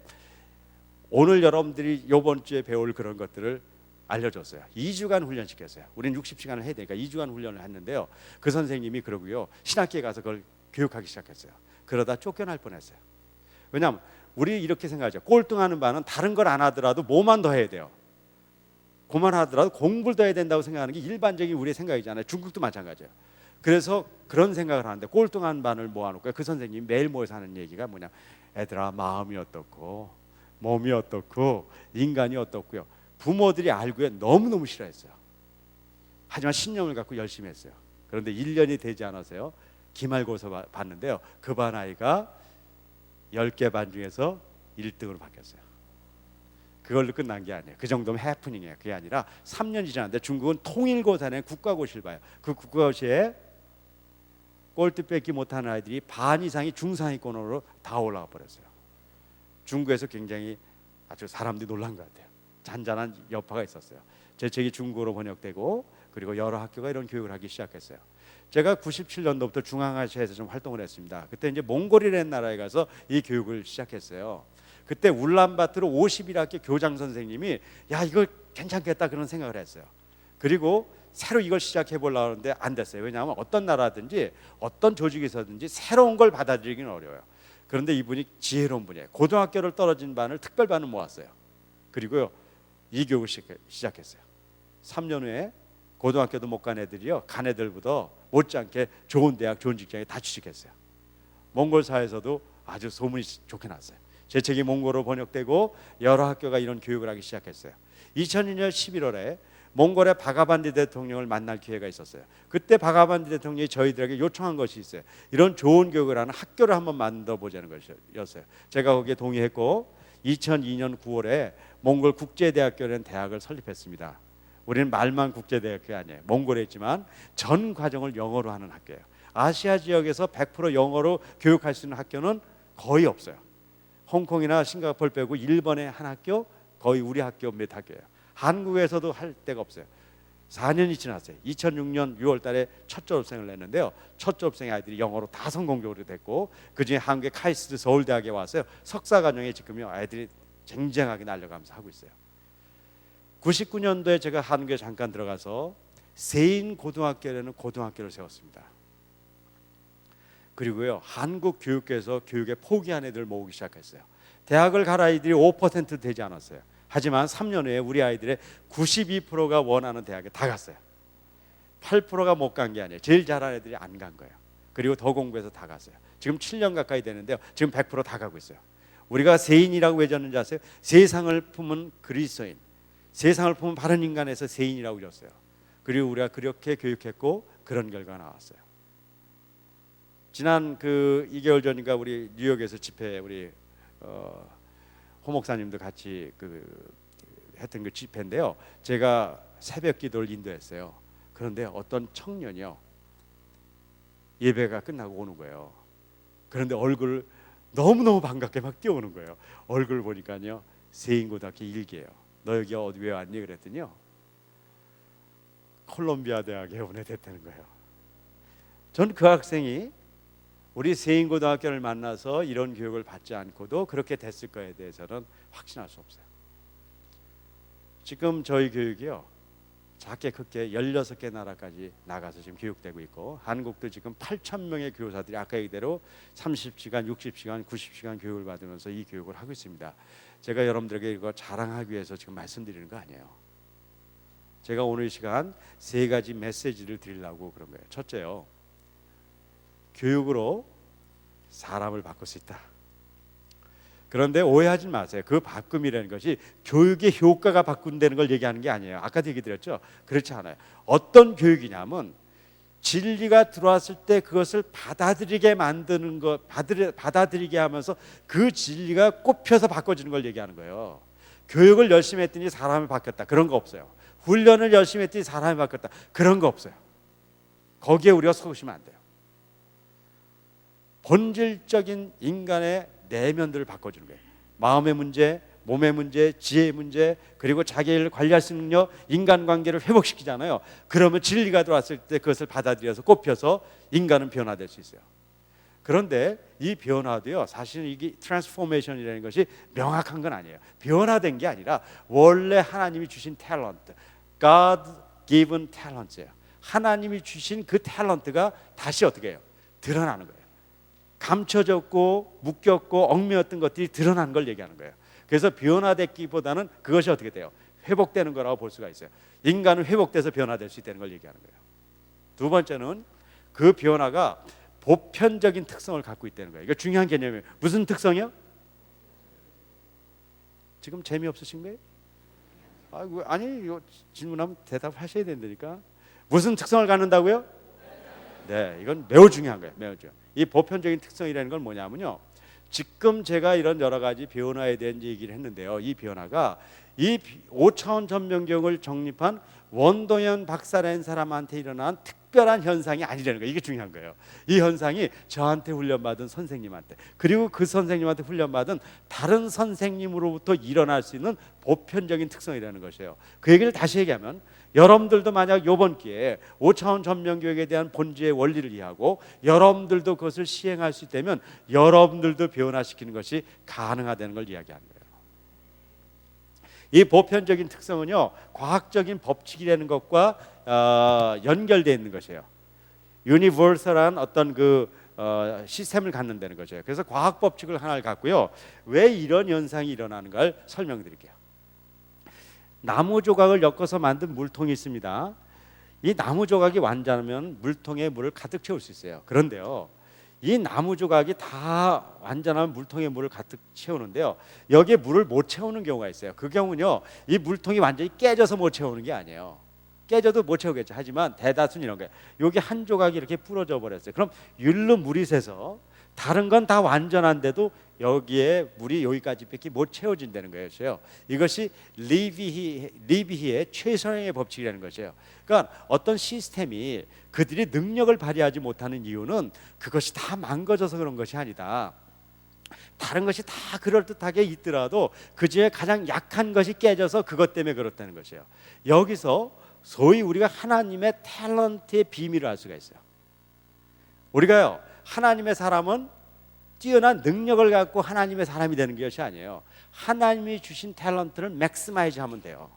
오늘 여러분들이 이번 주에 배울 그런 것들을 알려줬어요. 2주간 훈련시켰어요. 우리는 60시간을 해야 되니까 2주간 훈련을 했는데요. 그 선생님이 그러고요, 신학기에 가서 그걸 교육하기 시작했어요. 그러다 쫓겨날 뻔했어요. 왜냐하면 우리 이렇게 생각하죠. 꼴등하는 바는 다른 걸 안 하더라도 뭐만 더 해야 돼요. 그만 하더라도 공부를 더 해야 된다고 생각하는 게 일반적인 우리의 생각이잖아요. 중국도 마찬가지예요. 그래서 그런 생각을 하는데 꼴등한 반을 모아놓고 그 선생님이 매일 모여서 하는 얘기가 뭐냐, 애들아 마음이 어떻고 몸이 어떻고 인간이 어떻고요. 부모들이 알고요 너무너무 싫어했어요. 하지만 신념을 갖고 열심히 했어요. 그런데 1년이 되지 않아서요 기말고사 봤는데요, 그 반 아이가 10개 반 중에서 1등으로 바뀌었어요. 그걸로 끝난 게 아니에요. 그 정도면 해프닝이에요. 그게 아니라 3년이 지났는데 중국은 통일고사 내 국가고시를 봐요. 그 국가고시에 꼴찌 뺏기 못하는 아이들이 반 이상이 중상위권으로 다 올라가 버렸어요. 중국에서 굉장히 아주 사람들이 놀란 것 같아요. 잔잔한 여파가 있었어요. 제 책이 중국어로 번역되고 그리고 여러 학교가 이런 교육을 하기 시작했어요. 제가 97년도부터 중앙아시아에서 좀 활동을 했습니다. 그때 이제 몽골이라는 나라에 가서 이 교육을 시작했어요. 그때 울란바토르 51학기 교장 선생님이 야 이거 괜찮겠다 그런 생각을 했어요. 그리고 새로 이걸 시작해 보려고 하는데 안 됐어요. 왜냐하면 어떤 나라든지 어떤 조직에서든지 새로운 걸 받아들이기는 어려워요. 그런데 이분이 지혜로운 분이에요. 고등학교를 떨어진 반을 특별반을 모았어요. 그리고요 이 교육을 시작했어요. 3년 후에 고등학교도 못 간 애들이요, 간 애들보다 못지않게 좋은 대학 좋은 직장에 다 취직했어요. 몽골 사회에서도 아주 소문이 좋게 났어요. 제 책이 몽골어로 번역되고 여러 학교가 이런 교육을 하기 시작했어요. 2002년 11월에 몽골의 바가반디 대통령을 만날 기회가 있었어요. 그때 바가반디 대통령이 저희들에게 요청한 것이 있어요. 이런 좋은 교육을 하는 학교를 한번 만들어 보자는 것이었어요. 제가 거기에 동의했고 2002년 9월에 몽골 국제대학교라는 대학을 설립했습니다. 우리는 말만 국제대학교 아니에요. 몽골에 있지만 전 과정을 영어로 하는 학교예요. 아시아 지역에서 100% 영어로 교육할 수 있는 학교는 거의 없어요. 홍콩이나 싱가포르 빼고 일본의 한 학교, 거의 우리 학교 몇 학교예요. 한국에서도 할 데가 없어요. 4년이 지났어요. 2006년 6월 달에 첫 졸업생을 냈는데요, 첫 졸업생 아이들이 영어로 다 성공적으로 됐고 그중에 한국의 카이스트 서울대학에 와서요 석사과정에 지금요 아이들이 쟁쟁하게 날려가면서 하고 있어요. 99년도에 제가 한국에 잠깐 들어가서 세인 고등학교라는 고등학교를 세웠습니다. 그리고요 한국 교육계에서 교육에 포기한 애들 모으기 시작했어요. 대학을 갈 아이들이 5% 되지 않았어요. 하지만 3년 후에 우리 아이들의 92%가 원하는 대학에 다 갔어요. 8%가 못 간 게 아니에요. 제일 잘하는 애들이 안 간 거예요. 그리고 더 공부해서 다 갔어요. 지금 7년 가까이 되는데요, 지금 100% 다 가고 있어요. 우리가 세인이라고 왜 졌는지 아세요? 세상을 품은 그리스도인, 세상을 품은 바른 인간에서 세인이라고 졌어요. 그리고 우리가 그렇게 교육했고 그런 결과가 나왔어요. 지난 2개월 전인가 우리 뉴욕에서 집회, 우리 호 목사님도 같이 했던 그 집회인데요, 제가 새벽 기도를 인도했어요. 그런데 어떤 청년이요 예배가 끝나고 오는 거예요. 그런데 얼굴 너무너무 반갑게 막 뛰어오는 거예요. 얼굴 보니까요 세인고등학교 1기예요. 너 여기 어디 왜 왔니? 그랬더니요 콜롬비아 대학에 온 애 됐다는 거예요. 전 그 학생이 우리 세인고등학교를 만나서 이런 교육을 받지 않고도 그렇게 됐을 거에 대해서는 확신할 수 없어요. 지금 저희 교육이요 작게 크게 16개 나라까지 나가서 지금 교육되고 있고 한국도 지금 8,000명의 교사들이 아까 얘기대로 30시간, 60시간, 90시간 교육을 받으면서 이 교육을 하고 있습니다. 제가 여러분들에게 이거 자랑하기 위해서 지금 말씀드리는 거 아니에요. 제가 오늘 이 시간 3가지 메시지를 드리려고 그런 거예요. 첫째요, 교육으로 사람을 바꿀 수 있다. 그런데 오해하지 마세요. 그 바꿈이라는 것이 교육의 효과가 바꾼다는 걸 얘기하는 게 아니에요. 아까도 얘기 드렸죠. 그렇지 않아요. 어떤 교육이냐면 진리가 들어왔을 때 그것을 받아들이게 만드는 것, 받아들이게 하면서 그 진리가 꼽혀서 바꿔지는 걸 얘기하는 거예요. 교육을 열심히 했더니 사람이 바뀌었다, 그런 거 없어요. 훈련을 열심히 했더니 사람이 바뀌었다, 그런 거 없어요. 거기에 우리가 속으시면 안 돼요. 본질적인 인간의 내면들을 바꿔주는 거예요. 마음의 문제, 몸의 문제, 지혜의 문제, 그리고 자기를 관리할 수 있는 능력, 인간관계를 회복시키잖아요. 그러면 진리가 들어왔을 때 그것을 받아들여서 꼽혀서 인간은 변화될 수 있어요. 그런데 이 변화도요, 사실은 이게 트랜스포메이션이라는 것이 명확한 건 아니에요. 변화된 게 아니라 원래 하나님이 주신 탤런트, God given talents예요. 하나님이 주신 그 탤런트가 다시 어떻게 해요? 드러나는 거예요. 감춰졌고 묶였고 얽매였던 것들이 드러난 걸 얘기하는 거예요. 그래서 변화됐기보다는 그것이 어떻게 돼요? 회복되는 거라고 볼 수가 있어요. 인간은 회복돼서 변화될 수 있다는 걸 얘기하는 거예요. 두 번째는 그 변화가 보편적인 특성을 갖고 있다는 거예요. 이거 중요한 개념이에요. 무슨 특성이요? 지금 재미없으신 거예요? 아니 이거 질문하면 대답하셔야 된다니까. 무슨 특성을 갖는다고요? 네, 이건 매우 중요한 거예요. 매우 중요한. 이 보편적인 특성이라는 건 뭐냐면요, 지금 제가 이런 여러 가지 변화에 대한 얘기를 했는데요, 이 변화가 이 5차원 전명경을 정립한 원동현 박사라는 사람한테 일어난 특별한 현상이 아니라는 거예요. 이게 중요한 거예요. 이 현상이 저한테 훈련받은 선생님한테, 그리고 그 선생님한테 훈련받은 다른 선생님으로부터 일어날 수 있는 보편적인 특성이라는 것이에요. 그 얘기를 다시 얘기하면, 여러분들도 만약 이번 기회에 5차원 전면교육에 대한 본질의 원리를 이해하고 여러분들도 그것을 시행할 수 있다면 여러분들도 변화시키는 것이 가능하다는 걸 이야기하는 거예요. 이 보편적인 특성은요, 과학적인 법칙이라는 것과 연결되어 있는 것이에요. 유니버설한 어떤 그 시스템을 갖는다는 거죠. 그래서 과학 법칙을 하나를 갖고요, 왜 이런 현상이 일어나는가를 설명드릴게요. 나무 조각을 엮어서 만든 물통이 있습니다. 이 나무 조각이 완전하면 물통에 물을 가득 채울 수 있어요. 그런데요, 이 나무 조각이 다 완전하면 물통에 물을 가득 채우는데요, 여기에 물을 못 채우는 경우가 있어요. 그 경우는요, 이 물통이 완전히 깨져서 못 채우는 게 아니에요. 깨져도 못 채우겠죠. 하지만 대다수는 이런 거예요. 여기 한 조각이 이렇게 부러져 버렸어요. 그럼 율로 물이 새서 다른 건 다 완전한데도 여기에 물이 여기까지밖에 못 채워진다는 거예요. 이것이 리비히의 최선의 법칙이라는 것이에요. 그러니까 어떤 시스템이 그들이 능력을 발휘하지 못하는 이유는 그것이 다 망가져서 그런 것이 아니다. 다른 것이 다 그럴듯하게 있더라도 그 중에 가장 약한 것이 깨져서 그것 때문에 그렇다는 것이에요. 여기서 소위 우리가 하나님의 탤런트의 비밀을 알 수가 있어요. 우리가요, 하나님의 사람은 뛰어난 능력을 갖고 하나님의 사람이 되는 것이 아니에요. 하나님이 주신 탤런트를 맥시마이즈 하면 돼요.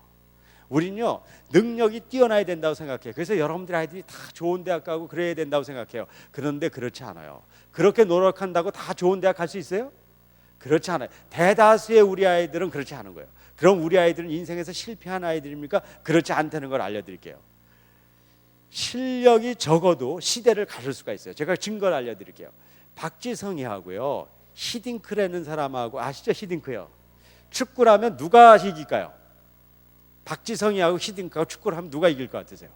우리는요, 능력이 뛰어나야 된다고 생각해요. 그래서 여러분들 아이들이 다 좋은 대학 가고 그래야 된다고 생각해요. 그런데 그렇지 않아요. 그렇게 노력한다고 다 좋은 대학 갈 수 있어요? 그렇지 않아요. 대다수의 우리 아이들은 그렇지 않은 거예요. 그럼 우리 아이들은 인생에서 실패한 아이들입니까? 그렇지 않다는 걸 알려드릴게요. 실력이 적어도 시대를 가를 수가 있어요. 제가 증거를 알려드릴게요. 박지성이 하고요, 히딩크라는 사람하고, 아시죠? 히딩크요. 축구를 하면 누가 이길까요? 박지성이하고 히딩크하고 축구를 하면 누가 이길 것 같으세요?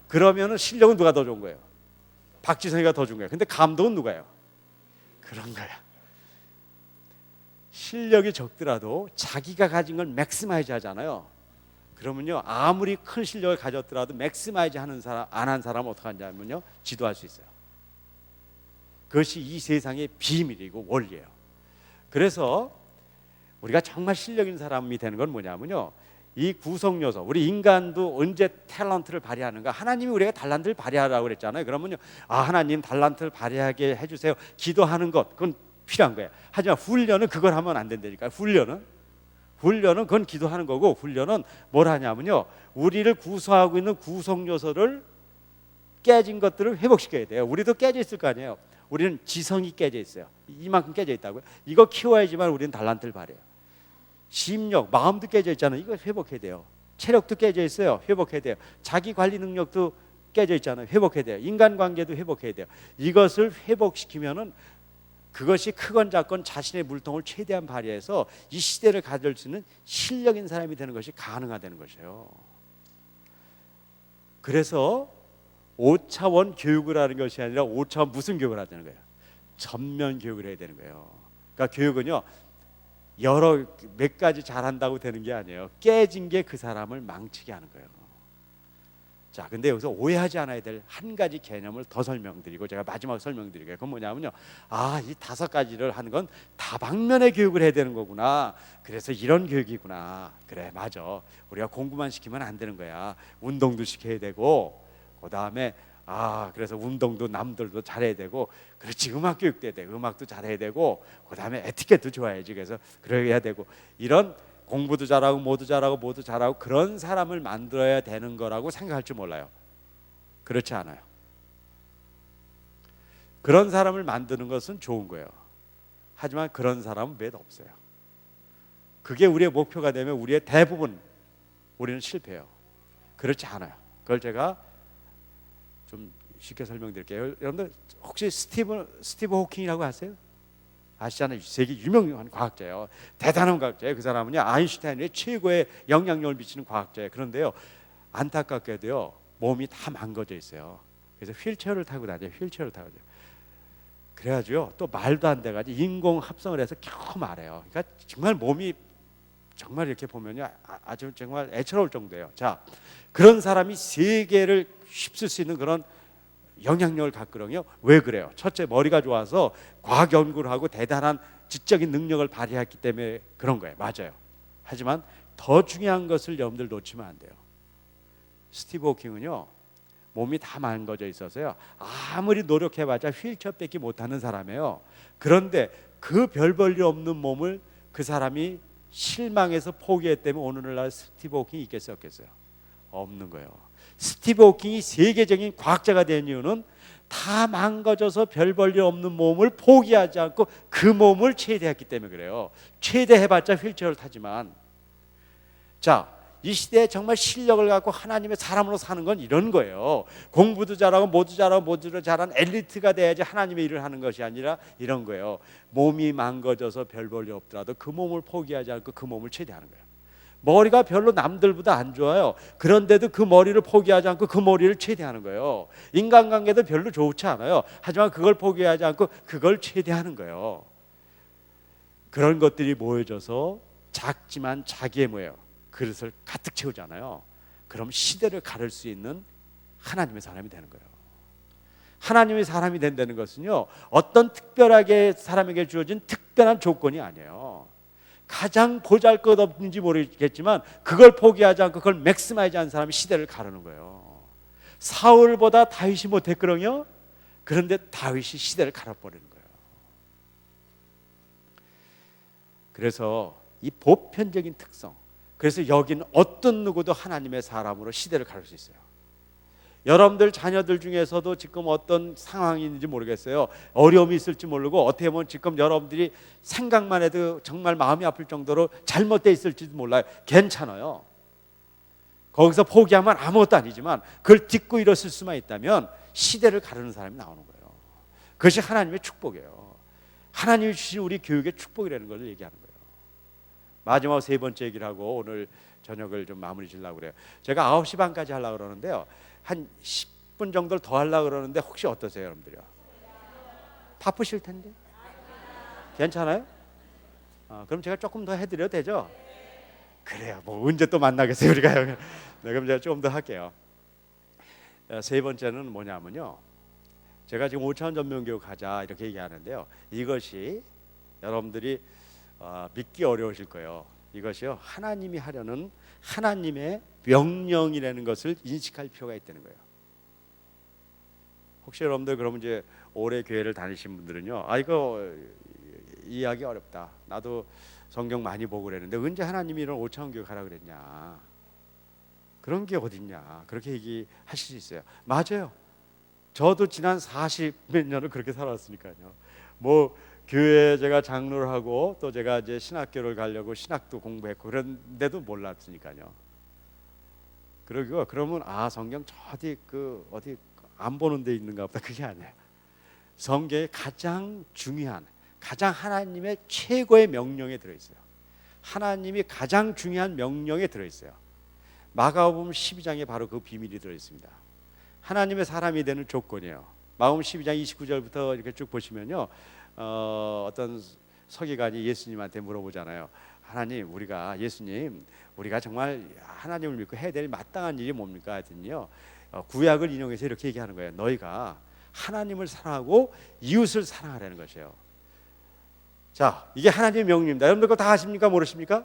그러면은 실력은 누가 더 좋은 거예요? 박지성이가 더 좋은 거예요. 근데 감독은 누가요? 그런 거야. 실력이 적더라도 자기가 가진 걸 맥시마이즈 하잖아요. 그러면요, 아무리 큰 실력을 가졌더라도 맥시마이즈 하는 사람, 안 한 사람은 어떻게 하냐면요, 지도할 수 있어요. 그것이 이 세상의 비밀이고 원리예요. 그래서 우리가 정말 실력 있는 사람이 되는 건 뭐냐면요, 이 구성 요소, 우리 인간도 언제 탤런트를 발휘하는가? 하나님이 우리가 달란트를 발휘하라고 그랬잖아요. 그러면요, 하나님 달란트를 발휘하게 해주세요. 기도하는 것, 그건 필요한 거예요. 하지만 훈련은 그걸 하면 안 된다니까요. 훈련은 그건 기도하는 거고, 훈련은 뭘 하냐면요, 우리를 구성하고 있는 구성 요소를, 깨진 것들을 회복시켜야 돼요. 우리도 깨져 있을 거 아니에요. 우리는 지성이 깨져 있어요. 이만큼 깨져 있다고요. 이거 키워야지만 우리는 달란트를 발휘해요. 심력, 마음도 깨져 있잖아요. 이거 회복해야 돼요. 체력도 깨져 있어요. 회복해야 돼요. 자기 관리 능력도 깨져 있잖아요. 회복해야 돼요. 인간관계도 회복해야 돼요. 이것을 회복시키면은 그것이 크건 작건 자신의 물통을 최대한 발휘해서 이 시대를 가질 수 있는 실력인 사람이 되는 것이 가능하다는 것이에요. 그래서 5차원 교육을 하는 것이 아니라 5차원 무슨 교육을 하자는 거예요? 전면 교육을 해야 되는 거예요. 그러니까 교육은요, 여러 몇 가지 잘한다고 되는 게 아니에요. 깨진 게 그 사람을 망치게 하는 거예요. 자, 근데 여기서 오해하지 않아야 될 한 가지 개념을 더 설명드리고 제가 마지막 설명드릴게요. 그건 뭐냐면요, 이 5가지를 하는 건 다방면의 교육을 해야 되는 거구나. 그래서 이런 교육이구나. 그래, 맞아. 우리가 공부만 시키면 안 되는 거야. 운동도 시켜야 되고, 그 다음에 그래서 운동도 남들도 잘해야 되고, 그렇지, 음악 교육도 해야 되고, 음악도 잘해야 되고, 그 다음에 에티켓도 좋아야지. 그래서 그래야 되고, 이런 공부도 잘하고 모두 잘하고 모두 잘하고 그런 사람을 만들어야 되는 거라고 생각할 줄 몰라요. 그렇지 않아요. 그런 사람을 만드는 것은 좋은 거예요. 하지만 그런 사람은 몇 없어요. 그게 우리의 목표가 되면 우리의 대부분 우리는 실패해요. 그렇지 않아요. 그걸 제가 좀 쉽게 설명드릴게요. 여러분들 혹시 스티브 호킹이라고 아세요? 아시잖아요. 세계 유명한 과학자예요. 대단한 과학자예요. 그 사람은요, 아인슈타인의 최고의 영향력을 미치는 과학자예요. 그런데요, 안타깝게도요, 몸이 다 망가져 있어요. 그래서 휠체어를 타고 다녀요. 휠체어를 타고 다녀요. 그래가지고 또 말도 안 돼가지고 인공 합성을 해서 겨우 말해요. 그러니까 정말 몸이 정말 이렇게 보면요, 아주 정말 애처로울 정도예요. 자, 그런 사람이 세계를 휩쓸 수 있는 그런 영향력을 갖거든요. 왜 그래요? 첫째, 머리가 좋아서 과학 연구를 하고 대단한 지적인 능력을 발휘했기 때문에 그런 거예요. 맞아요. 하지만 더 중요한 것을 여러분들 놓치면 안 돼요. 스티브 호킹은요, 몸이 다 망가져 있어서요, 아무리 노력해봤자 휠체어 뺏기 못하는 사람이에요. 그런데 그 별 볼 일 없는 몸을 그 사람이 실망해서 포기했다면 오늘날 스티브 호킹이 있겠어요, 없겠어요? 없는 거예요. 스티브 호킹이 세계적인 과학자가 된 이유는 다 망가져서 별 볼 일 없는 몸을 포기하지 않고 그 몸을 최대했기 때문에 그래요. 최대해봤자 휠체어를 타지만, 자, 이 시대에 정말 실력을 갖고 하나님의 사람으로 사는 건 이런 거예요. 공부도 잘하고 모두 잘하고 모두 잘한 엘리트가 돼야지 하나님의 일을 하는 것이 아니라 이런 거예요. 몸이 망가져서 별 볼 일 없더라도 그 몸을 포기하지 않고 그 몸을 최대하는 거예요. 머리가 별로 남들보다 안 좋아요. 그런데도 그 머리를 포기하지 않고 그 머리를 최대하는 거예요. 인간관계도 별로 좋지 않아요. 하지만 그걸 포기하지 않고 그걸 최대하는 거예요. 그런 것들이 모여져서 작지만 자기의 뭐예요? 그릇을 가득 채우잖아요. 그럼 시대를 가를 수 있는 하나님의 사람이 되는 거예요. 하나님의 사람이 된다는 것은요, 어떤 특별하게 사람에게 주어진 특별한 조건이 아니에요. 가장 보잘것없는지 모르겠지만 그걸 포기하지 않고 그걸 맥스마이즈한 사람이 시대를 가르는 거예요. 사울보다 다윗이 못했거든요. 그런데 다윗이 시대를 갈아버리는 거예요. 그래서 이 보편적인 특성, 그래서 여기는 어떤 누구도 하나님의 사람으로 시대를 가를 수 있어요. 여러분들 자녀들 중에서도 지금 어떤 상황이 있는지 모르겠어요. 어려움이 있을지 모르고 어떻게 보면 지금 여러분들이 생각만 해도 정말 마음이 아플 정도로 잘못되어 있을지도 몰라요. 괜찮아요. 거기서 포기하면 아무것도 아니지만 그걸 딛고 일었을 수만 있다면 시대를 가르는 사람이 나오는 거예요. 그것이 하나님의 축복이에요. 하나님이 주신 우리 교육의 축복이라는 걸 얘기하는 거예요. 마지막 세 번째 얘기를 하고 오늘 저녁을 좀 마무리 지려고 그래요. 제가 9시 반까지 하려고 그러는데요, 한 10분 정도를 더 하려고 그러는데 혹시 어떠세요, 여러분들이요? 바쁘실 텐데 괜찮아요? 그럼 제가 조금 더 해드려도 되죠? 그래요. 뭐 언제 또 만나겠어요 우리가. 네, 그럼 제가 조금 더 할게요. 세 번째는 뭐냐면요, 제가 지금 5차원 전면교육 하자 이렇게 얘기하는데요, 이것이 여러분들이 믿기 어려우실 거예요. 이것이요, 하나님이 하려는 하나님의 명령이라는 것을 인식할 필요가 있다는 거예요. 혹시 여러분들 그러면 이제 오래 교회를 다니신 분들은요, 이거 이해하기 어렵다, 나도 성경 많이 보고 그랬는데 언제 하나님이 이런 5차원 교육 하라 그랬냐, 그런 게 어딨냐, 그렇게 얘기하실 수 있어요. 맞아요. 저도 지난 40몇 년을 그렇게 살았으니까요. 뭐 교회에 제가 장로를 하고 또 제가 이제 신학교를 가려고 신학도 공부했고 그런데도 몰랐으니까요. 그러고 그러면 성경 저 어디 안 보는 데 있는가 보다, 그게 아니에요. 성경에 가장 중요한, 가장 하나님의 최고의 명령에 들어있어요. 하나님이 가장 중요한 명령에 들어있어요. 마가복음 12장에 바로 그 비밀이 들어있습니다. 하나님의 사람이 되는 조건이에요. 마음 12장 29절부터 이렇게 쭉 보시면요, 어떤 서기관이 예수님한테 물어보잖아요. 하나님, 예수님, 우리가 정말 하나님을 믿고 해야 될 마땅한 일이 뭡니까? 하더니요, 구약을 인용해서 이렇게 얘기하는 거예요. 너희가 하나님을 사랑하고 이웃을 사랑하라는 것이에요. 자, 이게 하나님의 명령입니다. 여러분들 그거 다 아십니까? 모르십니까?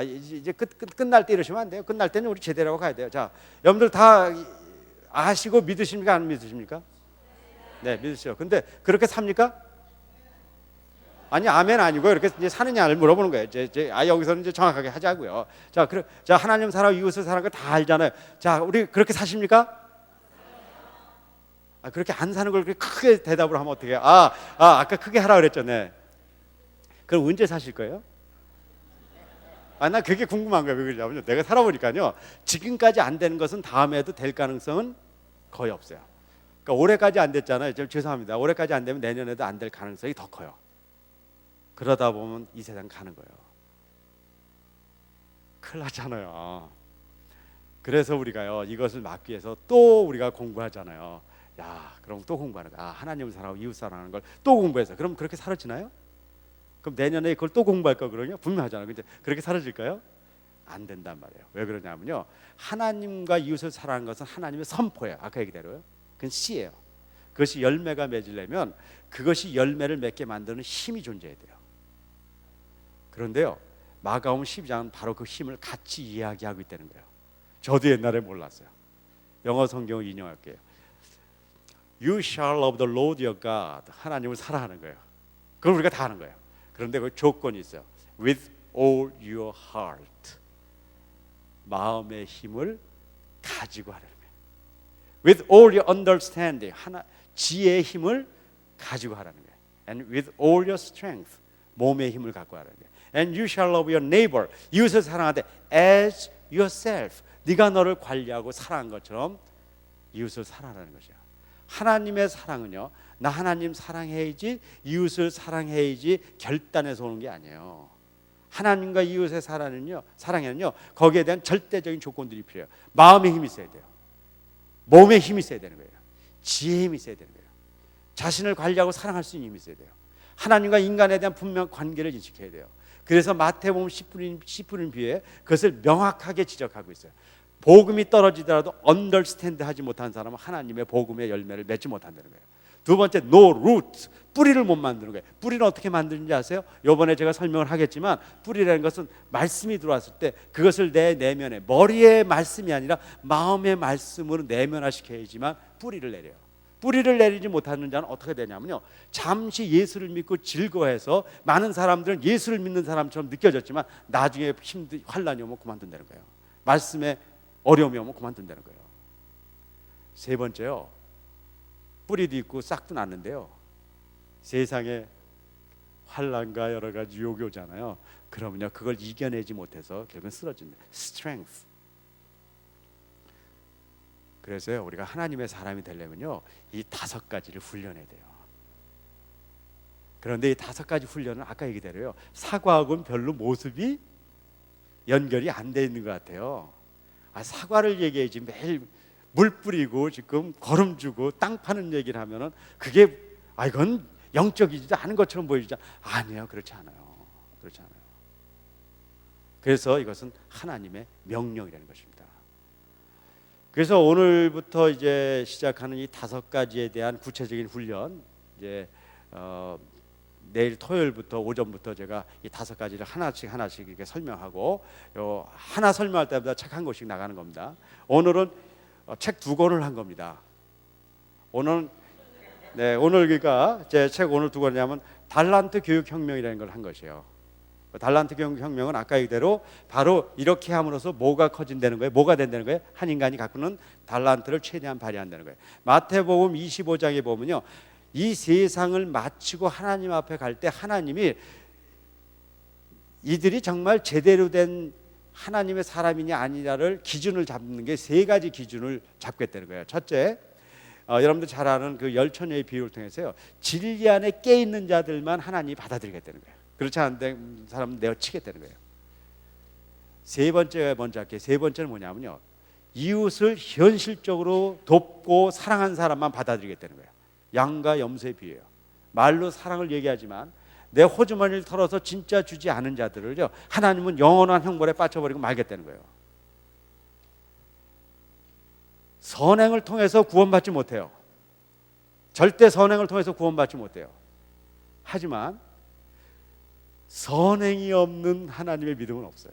이제 끝날 때 이러시면 안 돼요. 끝날 때는 우리 제대로 하고 가야 돼요. 자, 여러분들 다 아시고 믿으십니까? 안 믿으십니까? 네, 믿으시죠. 근데 그렇게 삽니까? 아니, 아멘 아니고요. 이렇게 이제 사느냐를 물어보는 거예요. 여기서는 이제 정확하게 하자고요. 자, 하나님 사랑, 이웃을 사랑하는 거 다 알잖아요. 자, 우리 그렇게 사십니까? 그렇게 안 사는 걸 그렇게 크게 대답을 하면 어떻게 해요? 아까 크게 하라 그랬죠. 네. 그럼 언제 사실 거예요? 나 그게 궁금한 거예요. 왜 그러냐면요, 내가 살아보니까요, 지금까지 안 되는 것은 다음에도 될 가능성은 거의 없어요. 그러니까 올해까지 안 됐잖아요. 좀 죄송합니다. 올해까지 안 되면 내년에도 안 될 가능성이 더 커요. 그러다 보면 이 세상 가는 거예요. 큰일 나잖아요. 그래서 우리가요, 이것을 막기 위해서 또 우리가 공부하잖아요. 그럼 또 공부하는 거야. 하나님을 사랑하고 이웃 사랑하는 걸 또 공부해서. 그럼 그렇게 사라지나요? 그럼 내년에 그걸 또 공부할 거거든요. 분명하잖아요. 근데 그렇게 사라질까요? 안 된단 말이에요. 왜 그러냐면요, 하나님과 이웃을 사랑하는 것은 하나님의 선포예요. 아까 얘기대로요. 그건 씨예요. 그것이 열매가 맺으려면 그것이 열매를 맺게 만드는 힘이 존재해야 돼요. 그런데요, 마가복음 12장은 바로 그 힘을 같이 이야기하고 있다는 거예요. 저도 옛날에 몰랐어요. 영어 성경을 인용할게요. You shall love the Lord your God. 하나님을 사랑하는 거예요. 그걸 우리가 다 하는 거예요. 그런데 그 조건이 있어요. With all your heart. 마음의 힘을 가지고 하라는 거예요. With all your understanding. 지혜의 힘을 가지고 하라는 거예요. And with all your strength. 몸의 힘을 갖고 하라는 거예요. And you shall love your neighbor. 이웃을 사랑하되 as yourself. 네가 너를 관리하고 사랑한 것처럼 이웃을 사랑하라는 것이야. 하나님의 사랑은요, 나 하나님 사랑해야지, 이웃을 사랑해야지 결단해서 오는 게 아니에요. 하나님과 이웃의 사랑에는요, 거기에 대한 절대적인 조건들이 필요해요. 마음의 힘이 있어야 돼요. 몸의 힘이 있어야 되는 거예요. 지혜의 힘이 있어야 되는 거예요. 자신을 관리하고 사랑할 수 있는 힘이 있어야 돼요. 하나님과 인간에 대한 분명 관계를 인식해야 돼요. 그래서 마태복음 10분인 비유에 그것을 명확하게 지적하고 있어요. 복음이 떨어지더라도 언더스탠드 하지 못한 사람은 하나님의 복음의 열매를 맺지 못한다는 거예요. 두 번째, no root, 뿌리를 못 만드는 거예요. 뿌리는 어떻게 만드는지 아세요? 이번에 제가 설명을 하겠지만, 뿌리라는 것은 말씀이 들어왔을 때 그것을 내 내면에, 머리의 말씀이 아니라 마음의 말씀으로 내면화시켜야지만 뿌리를 내려요. 뿌리를 내리지 못하는 자는 어떻게 되냐면요, 잠시 예수를 믿고 즐거워해서 많은 사람들은 예수를 믿는 사람처럼 느껴졌지만 나중에 환란이 오면 그만둔다는 거예요. 말씀에 어려움이 오면 그만둔다는 거예요. 세 번째요, 뿌리도 있고 싹도 났는데요, 세상에 환란과 여러 가지 유혹이 오잖아요. 그러면요, 그걸 이겨내지 못해서 결국은 쓰러진다. strength. 그래서요, 우리가 하나님의 사람이 되려면요, 이 5가지를 훈련해야 돼요. 그런데 이 5가지 훈련은 아까 얘기대로요, 사과하고는 별로 모습이 연결이 안 돼 있는 것 같아요. 사과를 얘기해야지 매일 물 뿌리고 지금 거름 주고 땅 파는 얘기를 하면은 그게 이건 영적이지 않은 것처럼 보이지 아니에요. 그렇지 않아요. 그렇지 않아요. 그래서 이것은 하나님의 명령이라는 것입니다. 그래서 오늘부터 이제 시작하는 이 5가지에 대한 구체적인 훈련, 이제 내일 토요일부터 오전부터 제가 이 5가지를 하나씩 이렇게 설명하고, 하나 설명할 때마다 책 한 권씩 나가는 겁니다. 오늘은 책 2권을 한 겁니다. 오늘 그러니까 제 책 오늘 2권이냐면 달란트 교육 혁명이라는 걸 한 것이에요. 달란트 교육 혁명은 아까 이대로 바로 이렇게 함으로써 뭐가 커진다는 거예요? 뭐가 된다는 거예요? 한 인간이 갖고는 달란트를 최대한 발휘한다는 거예요. 마태복음 25장에 보면요, 이 세상을 마치고 하나님 앞에 갈 때 하나님이 이들이 정말 제대로 된 하나님의 사람이냐 아니냐를 기준을 잡는 게 3가지 기준을 잡겠다는 거예요. 첫째, 여러분들 잘 아는 그 열처녀의 비유를 통해서요, 진리 안에 깨 있는 자들만 하나님이 받아들이겠다는 거예요. 그렇지 않은 사람은 내어치겠다는 거예요. 세 번째가 먼저 할게요. 세 번째는 뭐냐면요, 이웃을 현실적으로 돕고 사랑하는 사람만 받아들이겠다는 거예요. 양과 염소에 비해요. 말로 사랑을 얘기하지만 내 호주머니를 털어서 진짜 주지 않은 자들을요, 하나님은 영원한 형벌에 빠져버리고 말겠다는 거예요. 선행을 통해서 구원받지 못해요. 절대 선행을 통해서 구원받지 못해요. 하지만 선행이 없는 하나님의 믿음은 없어요.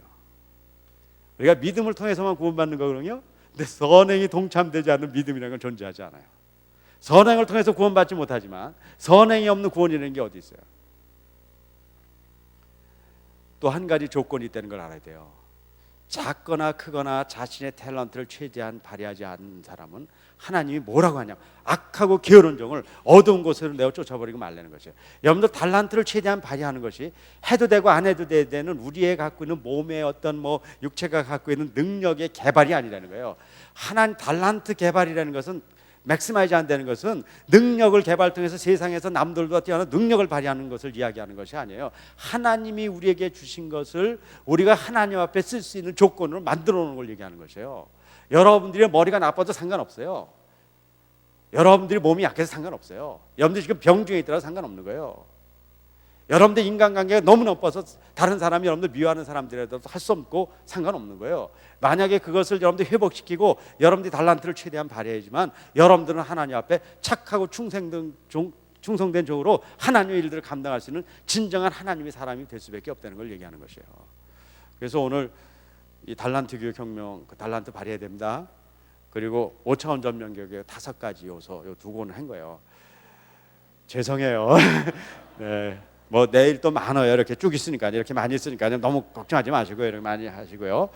우리가 믿음을 통해서만 구원받는 거거든요. 근데 선행이 동참되지 않는 믿음이라는 건 존재하지 않아요. 선행을 통해서 구원받지 못하지만 선행이 없는 구원이라는 게 어디 있어요? 또 한 가지 조건이 있다는 걸 알아야 돼요. 작거나 크거나 자신의 탤런트를 최대한 발휘하지 않는 사람은 하나님이 뭐라고 하냐, 악하고 게으른 종을 어두운 곳으로 내어 쫓아버리고 말라는 것이에요. 여러분들 달란트를 최대한 발휘하는 것이 해도 되고 안 해도 되는 우리의 갖고 있는 몸의 어떤 뭐 육체가 갖고 있는 능력의 개발이 아니라는 거예요. 하나님 달란트 개발이라는 것은, 맥시마이즈 안 되는 것은 능력을 개발 통해서 세상에서 남들보다 뛰어난 능력을 발휘하는 것을 이야기하는 것이 아니에요. 하나님이 우리에게 주신 것을 우리가 하나님 앞에 쓸 수 있는 조건으로 만들어 놓는 걸 얘기하는 것이에요. 여러분들의 머리가 나빠도 상관없어요. 여러분들이 몸이 약해서 상관없어요. 여러분들이 지금 병중에 있더라도 상관없는 거예요. 여러분들 인간관계가 너무 나빠서 다른 사람이 여러분들 미워하는 사람들이라도 할 수 없고 상관없는 거예요. 만약에 그것을 여러분들이 회복시키고 여러분들이 달란트를 최대한 발휘하지만 여러분들은 하나님 앞에 착하고 충성된 종으로 하나님의 일들을 감당할 수 있는 진정한 하나님의 사람이 될 수밖에 없다는 걸 얘기하는 것이에요. 그래서 오늘 이 달란트 교육 혁명, 그 달란트 발휘해야 됩니다. 그리고 5차원 전면 교육의 5가지 요소, 요 2권을 한 거예요. 죄송해요. 네. 뭐 내일 또 많아요. 이렇게 쭉 있으니까, 이렇게 많이 있으니까 너무 걱정하지 마시고요. 이렇게 많이 하시고요.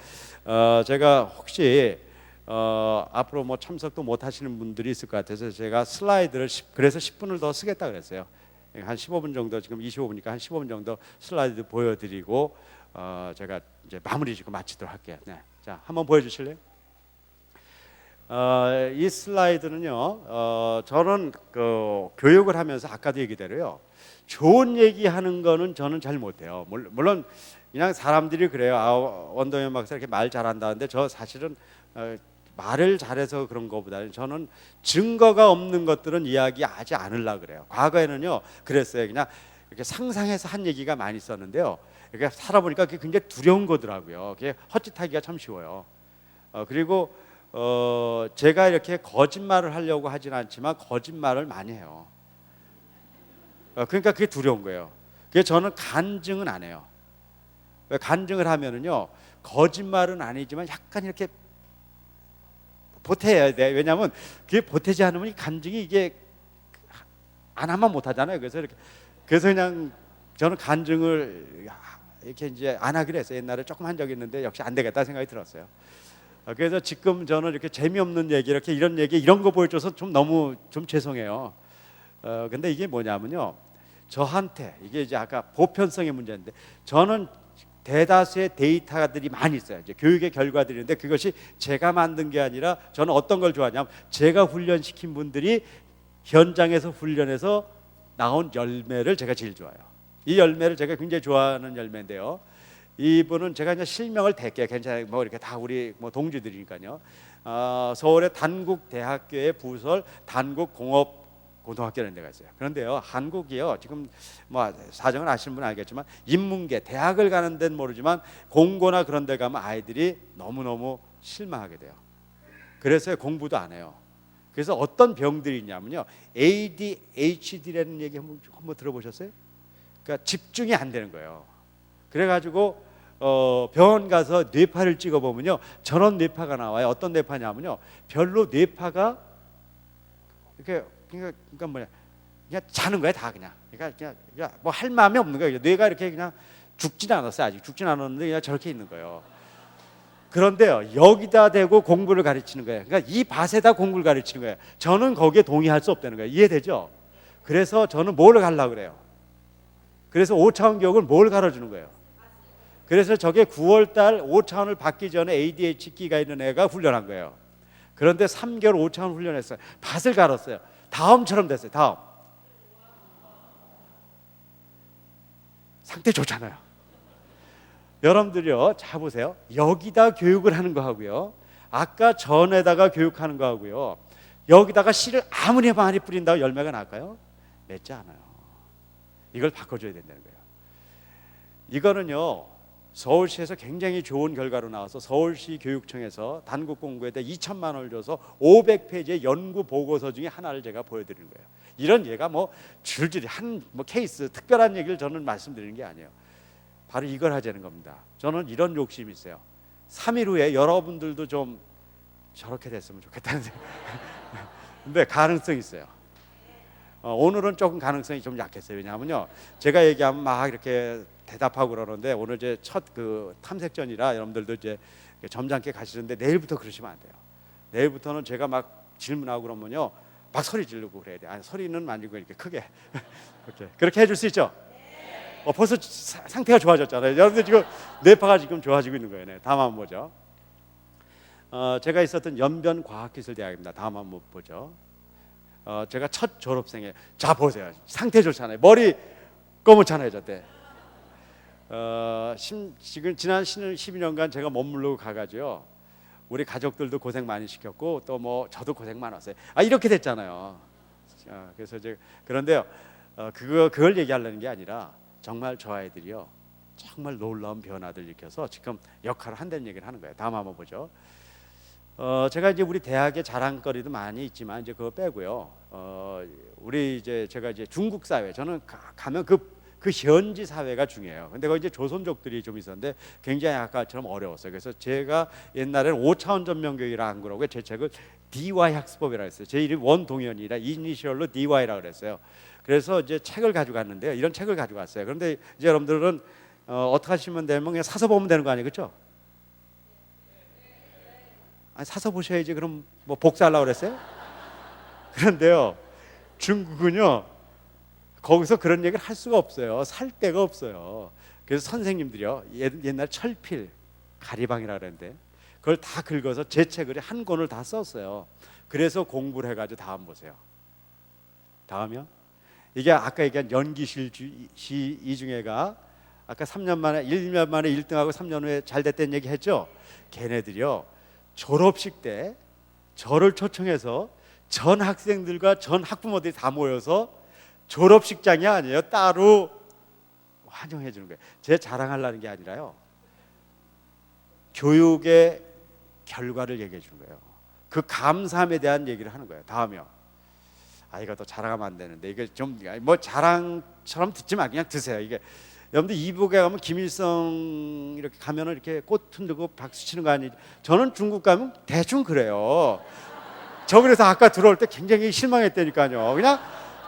제가 혹시 앞으로 뭐 참석도 못 하시는 분들이 있을 것 같아서 제가 슬라이드를 그래서 10분을 더 쓰겠다 그랬어요. 한 15분 정도, 지금 25분이니까 한 15분 정도 슬라이드 보여드리고 제가 이제 마무리 짓고 마치도록 할게요. 네. 자, 한번 보여주실래요? 이 슬라이드는요, 저는 그 교육을 하면서 아까도 얘기대로요, 좋은 얘기하는 거는 저는 잘 못해요. 물론 그냥 사람들이 그래요. 원동현 박사 이렇게 말 잘한다는데 저 사실은 말을 잘해서 그런 것보다는 저는 증거가 없는 것들은 이야기하지 않으려고 그래요. 과거에는요 그랬어요. 그냥 이렇게 상상해서 한 얘기가 많이 있었는데요, 이렇게 살아보니까 그게 굉장히 두려운 거더라고요. 그게 헛짓하기가 참 쉬워요. 그리고 제가 이렇게 거짓말을 하려고 하진 않지만 거짓말을 많이 해요. 그러니까 그게 두려운 거예요. 그래서 저는 간증은 안 해요. 간증을 하면은요, 거짓말은 아니지만 약간 이렇게 보태야 돼. 왜냐하면 그게 보태지 않으면 이 간증이 이게 안 하면 못 하잖아요. 그래서 그냥 저는 간증을 이렇게 이제 안 하기로 했어요. 옛날에 조금 한 적이 있는데 역시 안 되겠다 생각이 들었어요. 그래서 지금 저는 이렇게 재미없는 얘기, 이렇게 이런 얘기, 이런 거 보여줘서 좀 너무 좀 죄송해요. 근데 이게 뭐냐면요, 저한테 이게 이제 아까 보편성의 문제인데, 저는 대다수의 데이터들이 많이 있어요. 이제 교육의 결과들인데 그것이 제가 만든 게 아니라 저는 어떤 걸 좋아하냐면 제가 훈련시킨 분들이 현장에서 훈련해서 나온 열매를 제가 제일 좋아해요. 이 열매를 제가 굉장히 좋아하는 열매인데요, 이분은 제가 이제 실명을 댈게요. 괜찮아요. 뭐 이렇게 다 우리 뭐 동지들이니까요. 서울의 단국대학교의 부설 단국공업고등학교라는 데가 있어요. 그런데요, 한국이요, 지금 뭐 사정을 아시는 분은 알겠지만 인문계 대학을 가는 데는 모르지만 공고나 그런 데 가면 아이들이 너무너무 실망하게 돼요. 그래서 공부도 안 해요. 그래서 어떤 병들이 있냐면요, ADHD라는 얘기 한번 들어보셨어요? 그러니까 집중이 안 되는 거예요. 그래가지고 병원 가서 뇌파를 찍어보면요, 저런 뇌파가 나와요. 어떤 뇌파냐면요, 별로 뇌파가 이렇게 그러니까 뭐냐, 그냥 자는 거야 다. 그러니까 뭐 할 마음이 없는 거예요. 뇌가 이렇게 그냥 죽진 않았어요. 아직 죽진 않았는데 그냥 저렇게 있는 거예요. 그런데요, 여기다 대고 공부를 가르치는 거예요. 그러니까 이 밭에다 공부를 가르치는 거예요. 저는 거기에 동의할 수 없다는 거예요. 이해되죠? 그래서 저는 뭘 가려고 그래요? 그래서 5차원 교육을 뭘 가르치는 거예요? 그래서 저게 9월달 5차원을 받기 전에 ADHD가 있는 애가 훈련한 거예요. 그런데 3개월 5차원 훈련했어요. 밭을 갈았어요. 다음처럼 됐어요. 다음. 상태 좋잖아요. 여러분들이요, 자 보세요. 여기다 교육을 하는 거 하고요, 아까 전에다가 교육하는 거하고요, 여기다가 씨를 아무리 많이 뿌린다고 열매가 날까요? 맺지 않아요. 이걸 바꿔줘야 된다는 거예요. 이거는요, 서울시에서 굉장히 좋은 결과로 나와서 서울시 교육청에서 단국 공부에다 2천만 원을 줘서 500페이지의 연구 보고서 중에 하나를 제가 보여드리는 거예요. 이런 예가 뭐 줄줄이 한 뭐 케이스 특별한 얘기를 저는 말씀드리는 게 아니에요. 바로 이걸 하자는 겁니다. 저는 이런 욕심이 있어요. 3일 후에 여러분들도 좀 저렇게 됐으면 좋겠다는 생각. 근데 가능성이 있어요. 오늘은 조금 가능성이 좀 약했어요. 왜냐하면요, 제가 얘기하면 막 이렇게 대답하고 그러는데 오늘 제 첫 그 탐색전이라 여러분들도 이제 점잖게 가시는데 내일부터 그러시면 안 돼요. 내일부터는 제가 막 질문하고 그러면요, 막 소리 지르고 그래야 돼요. 아니, 소리는 아니고 이렇게 크게 그렇게 해줄 수 있죠? 벌써 상태가 좋아졌잖아요. 여러분들 지금 뇌파가 지금 좋아지고 있는 거예요. 네, 다음 한번 보죠. 제가 있었던 연변과학기술대학입니다. 다음 한번 보죠. 제가 첫 졸업생이에요. 자 보세요. 상태 좋잖아요. 머리 검었잖아요. 저때. 지금 지난 12년간 제가 머무르고 가가지고요, 우리 가족들도 고생 많이 시켰고 또 뭐 저도 고생 많았어요. 이렇게 됐잖아요. 그래서 이제 그런데요, 그걸 얘기하려는 게 아니라 정말 저 아이들이요, 정말 놀라운 변화들 일으켜서 지금 역할을 한다는 얘기를 하는 거예요. 다음 한번 보죠. 제가 이제 우리 대학의 자랑거리도 많이 있지만 이제 그거 빼고요. 우리 이제 제가 이제 중국 사회, 저는 가면 그 현지 사회가 중요해요. 근데 거기 이제 조선족들이 좀 있었는데 굉장히 아까처럼 어려웠어요. 그래서 제가 옛날에는 5차원 전면교육이라 한 거라고 제 책을 DY 학습법이라고 했어요. 제 이름이 원동현이라 이니셜로 DY라고 그랬어요. 그래서 이제 책을 가져갔는데요. 이런 책을 가져갔어요. 그런데 이제 여러분들은 어떻게 하시면 되면 그냥 사서 보면 되는 거 아니에요, 그렇죠? 사서 보셔야지. 그럼 뭐 복사하려고 그랬어요? 그런데요, 중국은요, 거기서 그런 얘기를 할 수가 없어요. 살 데가 없어요. 그래서 선생님들이요, 옛날 철필 가리방이라 그랬는데 그걸 다 긁어서 제 책을 한 권을 다 썼어요. 그래서 공부를 해가지고 다음 보세요. 다음이요. 이게 아까 얘기한 연기실 이중애가 아까 3년 만에 1년 만에 1등하고 3년 후에 잘 됐다는 얘기 했죠. 걔네들이요, 졸업식 때 저를 초청해서 전 학생들과 전 학부모들이 다 모여서 졸업식장이 아니에요, 따로 환영해 주는 거예요. 제 자랑하려는 게 아니라요, 교육의 결과를 얘기해 주는 거예요. 그 감사함에 대한 얘기를 하는 거예요. 다음이요. 이것도 자랑하면 안 되는데 이게 좀 뭐 자랑처럼 듣지만 그냥 드세요. 이게 여러분들 이북에 가면 김일성 이렇게 가면은 이렇게 꽃 흔들고 박수 치는 거 아니지? 저는 중국 가면 대충 그래요. 저 그래서 아까 들어올 때 굉장히 실망했다니까요. 그냥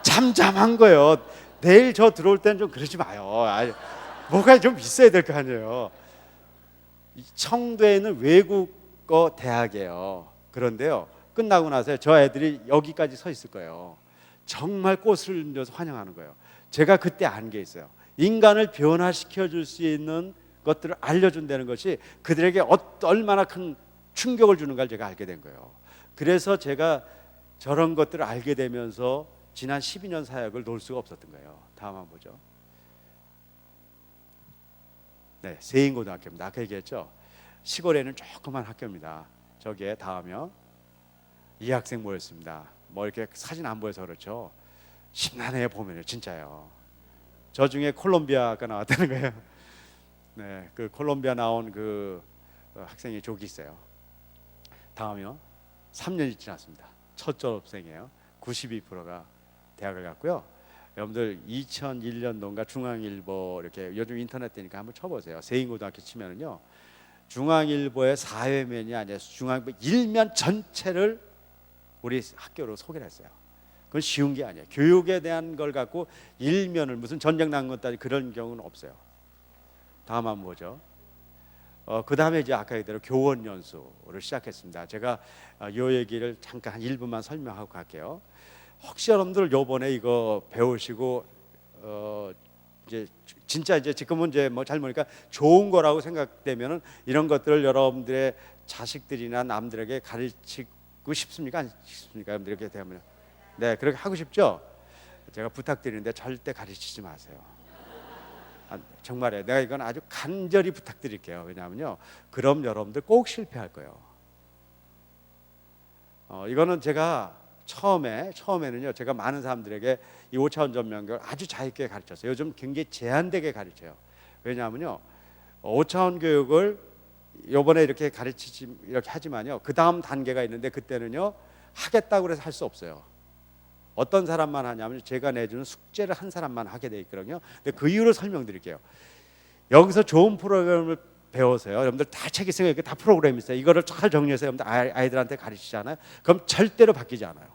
잠잠한 거예요. 내일 저 들어올 때는 좀 그러지 마요. 뭐가 좀 있어야 될 거 아니에요. 청도에는 외국어 대학이에요. 그런데요, 끝나고 나서 저 애들이 여기까지 서 있을 거예요. 정말 꽃을 흔들어서 환영하는 거예요. 제가 그때 안 게 있어요. 인간을 변화시켜 줄 수 있는 것들을 알려준다는 것이 그들에게 얼마나 큰 충격을 주는가를 제가 알게 된 거예요. 그래서 제가 저런 것들을 알게 되면서 지난 12년 사역을 놓을 수가 없었던 거예요. 다음 한번 보죠. 네, 세인고등학교입니다. 아까 얘기했죠. 시골에는 조그만 학교입니다. 저기에 다음이요. 이 학생 모였습니다. 뭐 이렇게 사진 안 보여서 그렇죠. 심란해요. 보면요, 진짜요. 저 중에 콜롬비아가 나왔다는 거예요. 네, 그 콜롬비아 나온 그 학생이 저기 있어요. 다음이요. 3년이 지났습니다. 첫 졸업생이에요. 92%가 대학을 갔고요. 여러분들 2001년도인가 중앙일보 이렇게 요즘 인터넷 되니까 한번 쳐보세요. 세인고등학교 치면은요, 중앙일보의 4회면이 아니라 중앙일보 1면 전체를 우리 학교로 소개를 했어요. 그건 쉬운 게 아니에요. 교육에 대한 걸 갖고 일면을 무슨 전쟁 난 것 따위 그런 경우는 없어요. 다음 한번 보죠. 그 다음에 이제 아까 얘기대로 교원 연수를 시작했습니다. 제가 요 얘기를 잠깐 한 1분만 설명하고 갈게요. 혹시 여러분들 요번에 이거 배우시고 이제 진짜 이제 지금은 이제 뭐 잘 모르니까 좋은 거라고 생각되면은 이런 것들을 여러분들의 자식들이나 남들에게 가르치고 싶습니까? 안 싶습니까? 여러분들 이렇게 되면 네, 그렇게 하고 싶죠? 제가 부탁드리는데 절대 가르치지 마세요. 정말이에요. 내가 이건 아주 간절히 부탁드릴게요. 왜냐하면요, 그럼 여러분들 꼭 실패할 거예요. 이거는 제가 처음에는요, 제가 많은 사람들에게 이 5차원 전면교를 아주 자유롭게 가르쳤어요. 요즘 굉장히 제한되게 가르쳐요. 왜냐하면요, 5차원 교육을 요번에 이렇게 가르치지 이렇게 하지만요, 그 다음 단계가 있는데 그때는요 하겠다고 해서 할 수 없어요. 어떤 사람만 하냐면 제가 내주는 숙제를 한 사람만 하게 돼 있거든요. 근데 그 이유를 설명드릴게요. 여기서 좋은 프로그램을 배워서요, 여러분들 다 책 있어요. 이게 다 프로그램이 있어요. 이거를 잘 정리해서 여러분들 아이들한테 가르치잖아요. 그럼 절대로 바뀌지 않아요.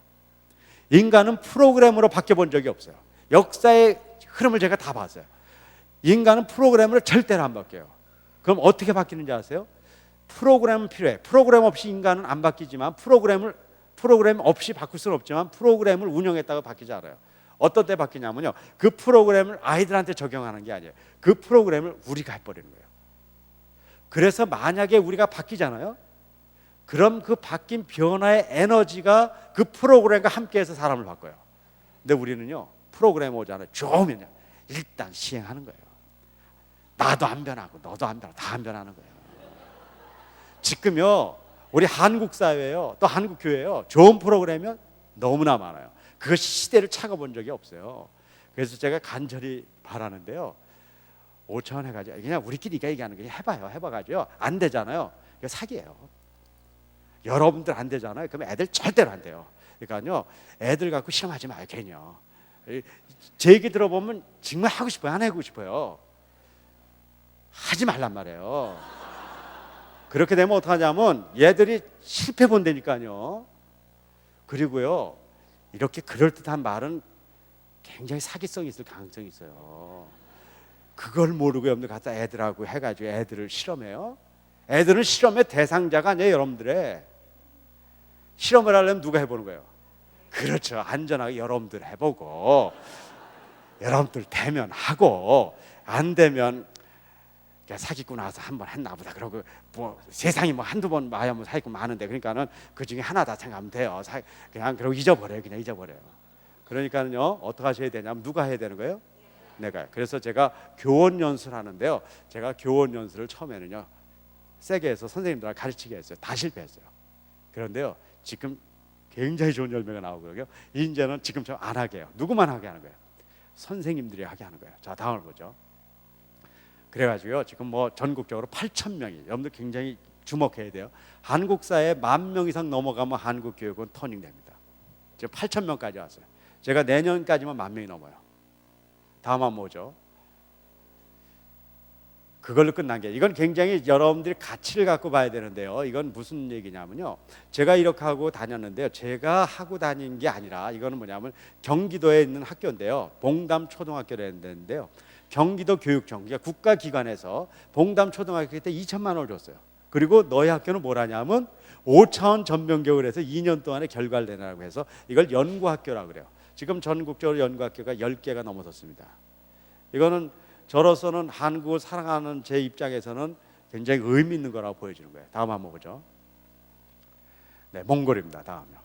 인간은 프로그램으로 바뀌어 본 적이 없어요. 역사의 흐름을 제가 다 봤어요. 인간은 프로그램으로 절대로 안 바뀌어요. 그럼 어떻게 바뀌는지 아세요? 프로그램은 필요해. 프로그램 없이 인간은 안 바뀌지만 프로그램 없이 바꿀 수는 없지만 프로그램을 운영했다가 바뀌지 않아요. 어떤 때 바뀌냐면요, 그 프로그램을 아이들한테 적용하는 게 아니에요. 그 프로그램을 우리가 해버리는 거예요. 그래서 만약에 우리가 바뀌잖아요, 그럼 그 바뀐 변화의 에너지가 그 프로그램과 함께해서 사람을 바꿔요. 근데 우리는요, 프로그램 오잖아요. 좋으면요 일단 시행하는 거예요. 나도 안 변하고 너도 안 변하고 다 안 변하는 거예요. 지금요 우리 한국 사회요, 또 한국 교회요, 좋은 프로그램이 너무나 많아요. 그것이 시대를 착어본 적이 없어요. 그래서 제가 간절히 바라는데요, 5천 해가지고 그냥 우리끼리가 얘기하는 거 해봐가지고 안 되잖아요. 이거 사기예요. 여러분들 안 되잖아요. 그러면 애들 절대로 안 돼요. 그러니까요, 애들 갖고 실험하지 마요. 괜히요. 제 얘기 들어보면 정말 하고 싶어요. 안 하고 싶어요. 하지 말란 말이에요. 그렇게 되면 어떡하냐면 얘들이 실패 본다니까요. 그리고요, 이렇게 그럴듯한 말은 굉장히 사기성이 있을 가능성이 있어요. 그걸 모르고 여러분들 갖다 애들하고 해가지고 애들을 실험해요. 애들은 실험의 대상자가 아니에요. 여러분들의 실험을 하려면 누가 해보는 거예요? 그렇죠. 안전하게 여러분들 해보고, 여러분들 되면 하고, 안 되면 사기꾼 와서 한 번 했나 보다. 그러고 뭐 세상이 뭐 한두 번 마야 뭐 사기꾼 많은데, 그러니까는 그 중에 하나다 생각하면 돼요. 그냥 그러고 잊어버려요. 그냥 잊어버려요. 그러니까는요, 어떻게 하셔야 되냐면 누가 해야 되는 거예요? 내가요. 그래서 제가 교원 연수를 하는데요, 제가 교원 연수를 처음에는요 세게 해서 선생님들한테 가르치게 했어요. 다 실패했어요. 그런데요, 지금 굉장히 좋은 열매가 나오고요. 이제는 지금처럼 안 하게 해요. 누구만 하게 하는 거예요? 선생님들이 하게 하는 거예요. 자, 다음을 보죠. 그래가지고요, 지금 뭐 전국적으로 8천 명이, 여러분들 굉장히 주목해야 돼요. 한국 사회에 10,000명 이상 넘어가면 한국 교육은 터닝됩니다. 지금 8천 명까지 왔어요. 제가 내년까지만 10,000명이 넘어요. 다음 한번 보죠. 그걸로 끝난 게, 이건 굉장히 여러분들이 가치를 갖고 봐야 되는데요. 이건 무슨 얘기냐면요, 제가 이렇게 하고 다녔는데요, 제가 하고 다닌 게 아니라 이거는 뭐냐면 경기도에 있는 학교인데요, 봉담 초등학교라는 데인데요, 경기도 교육청, 그러니까 국가기관에서 봉담 초등학교 때 2천만 원을 줬어요. 그리고 너희 학교는 뭘 하냐면 5차원 전면교육을 해서 2년 동안에 결과를 내라고 해서 이걸 연구학교라고 그래요. 지금 전국적으로 연구학교가 10개가 넘어섰습니다. 이거는 저로서는 한국을 사랑하는 제 입장에서는 굉장히 의미 있는 거라고 보여지는 거예요. 다음 한번 보죠. 네, 몽골입니다. 다음요.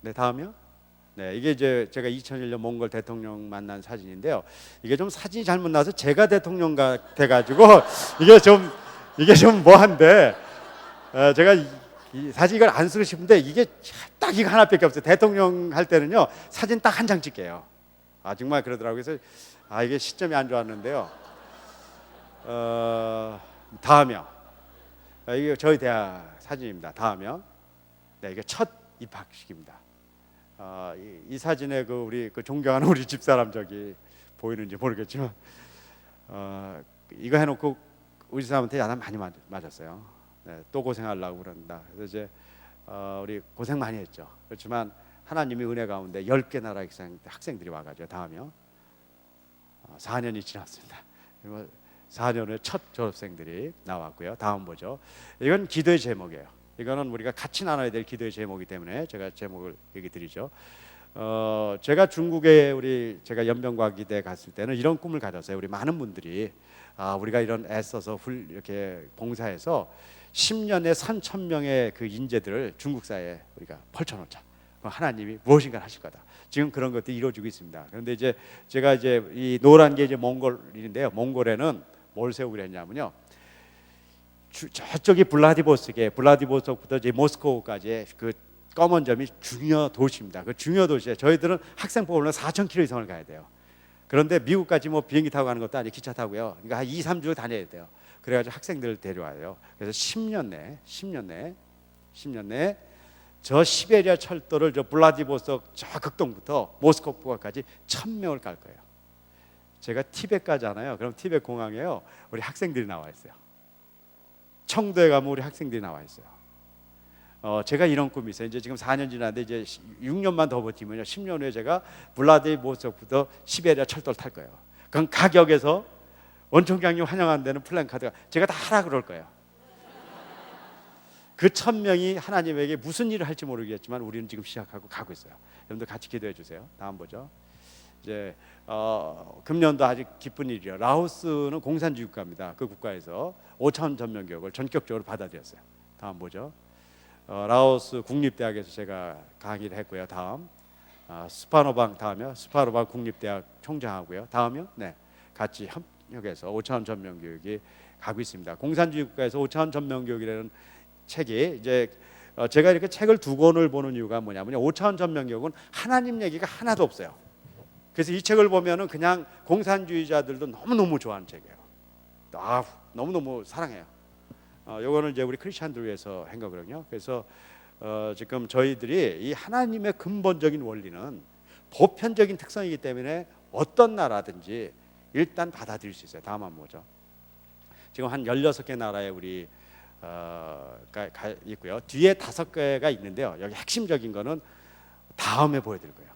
네, 다음요. 네, 이게 이제 제가 2001년 몽골 대통령 만난 사진인데요. 이게 좀 사진이 잘못 나서 제가 대통령 돼가지고 이게 좀 뭐한데, 제가 이 사진 이걸 안 쓰고 싶은데 이게 딱 이거 하나밖에 없어요. 대통령 할 때는요 사진 딱 한 장 찍게요. 아, 정말 그러더라고요. 그래서 이게 시점이 안 좋았는데요. 다음이요. 이게 저희 대학 사진입니다. 다음이요. 네, 이게 첫 입학식입니다. 이 사진에 그 우리 그 존경하는 우리 집사람 저기 보이는지 모르겠지만, 이거 해놓고 우리 사람한테 야단 많이 맞았어요. 네, 또 고생하려고 그런다. 그래서 이제 우리 고생 많이 했죠. 그렇지만 하나님이 은혜 가운데 10개 나라 학생들이 와가지고, 다음이요. 4년이 지났습니다. 그리고 4년 후에 첫 졸업생들이 나왔고요. 다음 보죠. 이건 기도의 제목이에요. 이거는 우리가 같이 나눠야 될 기도의 제목이기 때문에 제가 제목을 얘기 드리죠. 제가 중국에 제가 연변과학기대 갔을 때는 이런 꿈을 가졌어요. 우리 많은 분들이 우리가 이런 애써서 이렇게 봉사해서 10년에 3,000명의 그 인재들을 중국 사회에 우리가 펼쳐놓자. 하나님이 무엇인가 하실 거다. 지금 그런 것들이 이루어지고 있습니다. 그런데 이제 제가 이제 이 노란 게 이제 몽골인데요. 몽골에는 뭘 세우기로 했냐면요, 저쪽이 블라디보스토크부터 이제 모스크바까지의 그 검은 점이 중요 도시입니다. 그 중요 도시에 저희들은 학생 뽑으려면 4,000km 이상을 가야 돼요. 그런데 미국까지 뭐 비행기 타고 가는 것도 아니고 기차 타고요. 그러니까 한 2, 3주 다녀야 돼요. 그래가지고 학생들을 데려와요. 그래서 10년 내에 저 시베리아 철도를 저 블라디보스토크 저 극동부터 모스크바까지 1,000명을 깔 거예요. 제가 티벳 가잖아요. 그럼 티벳 공항에요. 우리 학생들이 나와 있어요. 청도에 가면 우리 학생들이 나와 있어요. 제가 이런 꿈이 있어요. 이제 지금 4년 지났는데 이제 6년만 더 버티면요, 10년 후에 제가 블라디보스토크부터 시베리아 철도를 탈 거예요. 그럼 가격에서 원총장님 환영한다는 플랜카드가 제가 다 하라 그럴 거예요. 그 1,000명이 하나님에게 무슨 일을 할지 모르겠지만 우리는 지금 시작하고 가고 있어요. 여러분들 같이 기도해 주세요. 다음 보죠. 이제 금년도 아주 기쁜 일이요. 라오스는 공산주의 국가입니다. 그 국가에서 5천 전면 교육을 전격적으로 받아들였어요. 다음 보죠. 라오스 국립대학에서 제가 강의를 했고요. 다음 스파노방 다음이요. 스파노방 국립대학 총장하고요. 다음이요. 네, 같이 협력해서 5천 전면 교육이 가고 있습니다. 공산주의 국가에서 5천 전면 교육이라는 책이 이제 제가 이렇게 책을 2권을 보는 이유가 뭐냐면요, 5천 전면 교육은 하나님 얘기가 하나도 없어요. 그래서 이 책을 보면은 그냥 공산주의자들도 너무너무 좋아하는 책이에요. 너무너무 사랑해요. 요거는 이제 우리 크리스천들 위해서 한 거거든요. 그래서 지금 저희들이 이 하나님의 근본적인 원리는 보편적인 특성이기 때문에 어떤 나라든지 일단 받아들일 수 있어요. 다음 한번 보죠. 지금 한 16개 나라에 우리 가 있고요. 뒤에 5개가 있는데요. 여기 핵심적인 거는 다음에 보여드릴 거예요.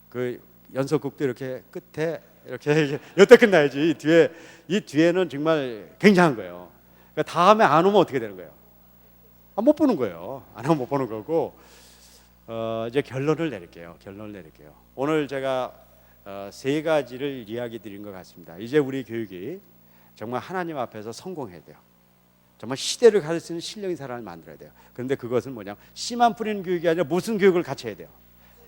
그 연속극도 이렇게 끝에 이렇게 여태 끝나야지. 이 뒤에는 정말 굉장한 거예요. 그러니까 다음에 안 오면 어떻게 되는 거예요? 못 보는 거예요. 안 오면 못 보는 거고. 이제 결론을 내릴게요. 오늘 제가 3가지를 이야기 드린 것 같습니다. 이제 우리 교육이 정말 하나님 앞에서 성공해야 돼요. 정말 시대를 가질 수 있는 신령인 사람을 만들어야 돼요. 그런데 그것은 뭐냐? 씨만 뿌리는 교육이 아니라 무슨 교육을 같이 해야 돼요?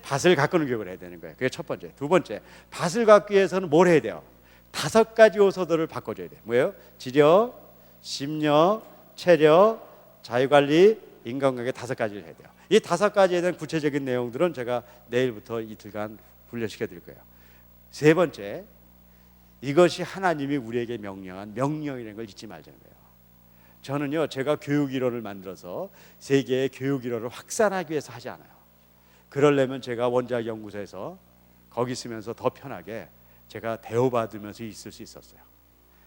밭을 가꾸는 교육을 해야 되는 거예요. 그게 첫 번째. 두 번째, 밭을 가꾸기 위해서는 뭘 해야 돼요? 5가지 요소들을 바꿔줘야 돼요. 뭐예요? 지력, 심력, 체력, 자유관리, 인간관계 5가지를 해야 돼요. 이 5가지에 대한 구체적인 내용들은 제가 내일부터 이틀간 훈련시켜 드릴 거예요. 세 번째, 이것이 하나님이 우리에게 명령한 명령이라는 걸 잊지 말자는 거예요. 저는요, 제가 교육 이론을 만들어서 세계의 교육 이론을 확산하기 위해서 하지 않아요. 그러려면 제가 원자학 연구소에서 거기 있으면서 더 편하게 제가 대우받으면서 있을 수 있었어요.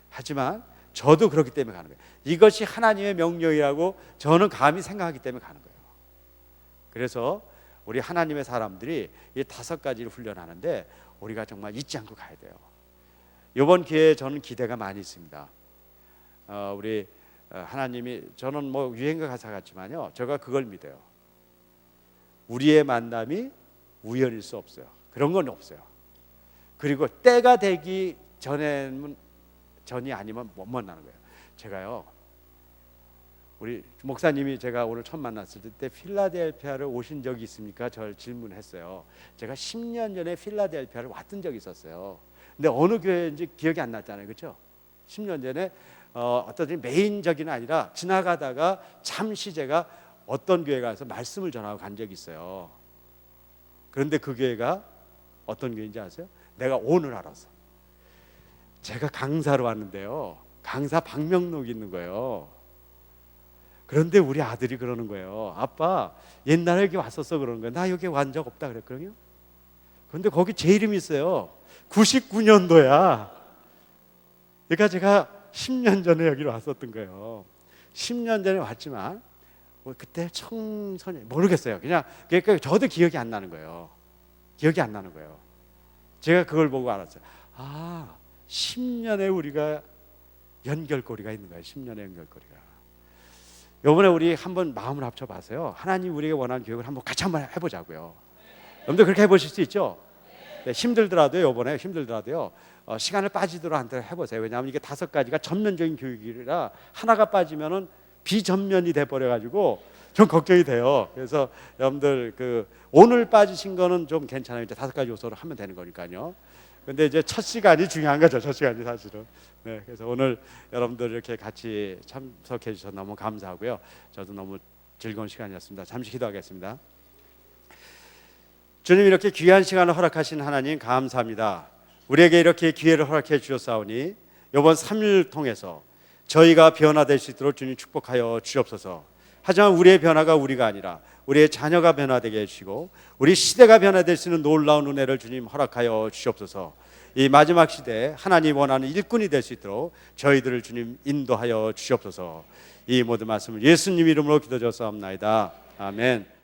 하지만 저도 그렇기 때문에 가는 거예요. 이것이 하나님의 명령이라고 저는 감히 생각하기 때문에 가는 거예요. 그래서 우리 하나님의 사람들이 이 5가지를 훈련하는데 우리가 정말 잊지 않고 가야 돼요. 이번 기회에 저는 기대가 많이 있습니다. 우리 하나님이, 저는 뭐 유행가 가사 같지만요, 제가 그걸 믿어요. 우리의 만남이 우연일 수 없어요. 그런 건 없어요. 그리고 때가 되기 전이 아니면 못 만나는 거예요. 제가요, 우리 목사님이 제가 오늘 처음 만났을 때 필라델피아를 오신 적이 있습니까? 저를 질문했어요. 제가 10년 전에 필라델피아를 왔던 적이 있었어요. 근데 어느 교회인지 기억이 안 났잖아요. 그렇죠? 10년 전에 어떤 메인적인 아니라 지나가다가 잠시 제가 어떤 교회 가서 말씀을 전하고 간 적이 있어요. 그런데 그 교회가 어떤 교회인지 아세요? 내가 오늘 알았어. 제가 강사로 왔는데요, 강사 방명록이 있는 거예요. 그런데 우리 아들이 그러는 거예요. 아빠, 옛날에 여기 왔었어. 그러는 거예요. 나 여기 완 적 없다 그랬거든요. 그런데 거기 제 이름이 있어요. 99년도야. 그러니까 제가 10년 전에 여기로 왔었던 거예요. 10년 전에 왔지만 그때 청소년 모르겠어요. 그러니까 저도 기억이 안 나는 거예요. 제가 그걸 보고 알았어요. 10년에 우리가 연결고리가 있는 거예요. 10년의 연결고리가. 이번에 우리 한번 마음을 합쳐봐서요, 하나님 우리에게 원하는 교육을 같이 한번 해보자고요. 여러분들 그렇게 해보실 수 있죠? 네, 힘들더라도요, 이번에 힘들더라도요, 시간을 빠지도록 한번 해보세요. 왜냐하면 이게 5가지가 전면적인 교육이라 하나가 빠지면은 비전면이 돼버려가지고 좀 걱정이 돼요. 그래서 여러분들 오늘 빠지신 거는 좀 괜찮아요. 이제 5가지 요소를 하면 되는 거니까요. 근데 이제 첫 시간이 중요한 거죠. 첫 시간이 사실은. 네, 그래서 오늘 여러분들 이렇게 같이 참석해 주셔서 너무 감사하고요. 저도 너무 즐거운 시간이었습니다. 잠시 기도하겠습니다. 주님, 이렇게 귀한 시간을 허락하신 하나님 감사합니다. 우리에게 이렇게 기회를 허락해 주셨사오니 이번 3일 통해서 저희가 변화될 수 있도록 주님 축복하여 주옵소서. 하지만 우리의 변화가 우리가 아니라 우리의 자녀가 변화되게 해주시고 우리 시대가 변화될 수 있는 놀라운 은혜를 주님 허락하여 주옵소서. 이 마지막 시대에 하나님 원하는 일꾼이 될 수 있도록 저희들을 주님 인도하여 주옵소서. 이 모든 말씀을 예수님 이름으로 기도드렸사옵나이다. 아멘.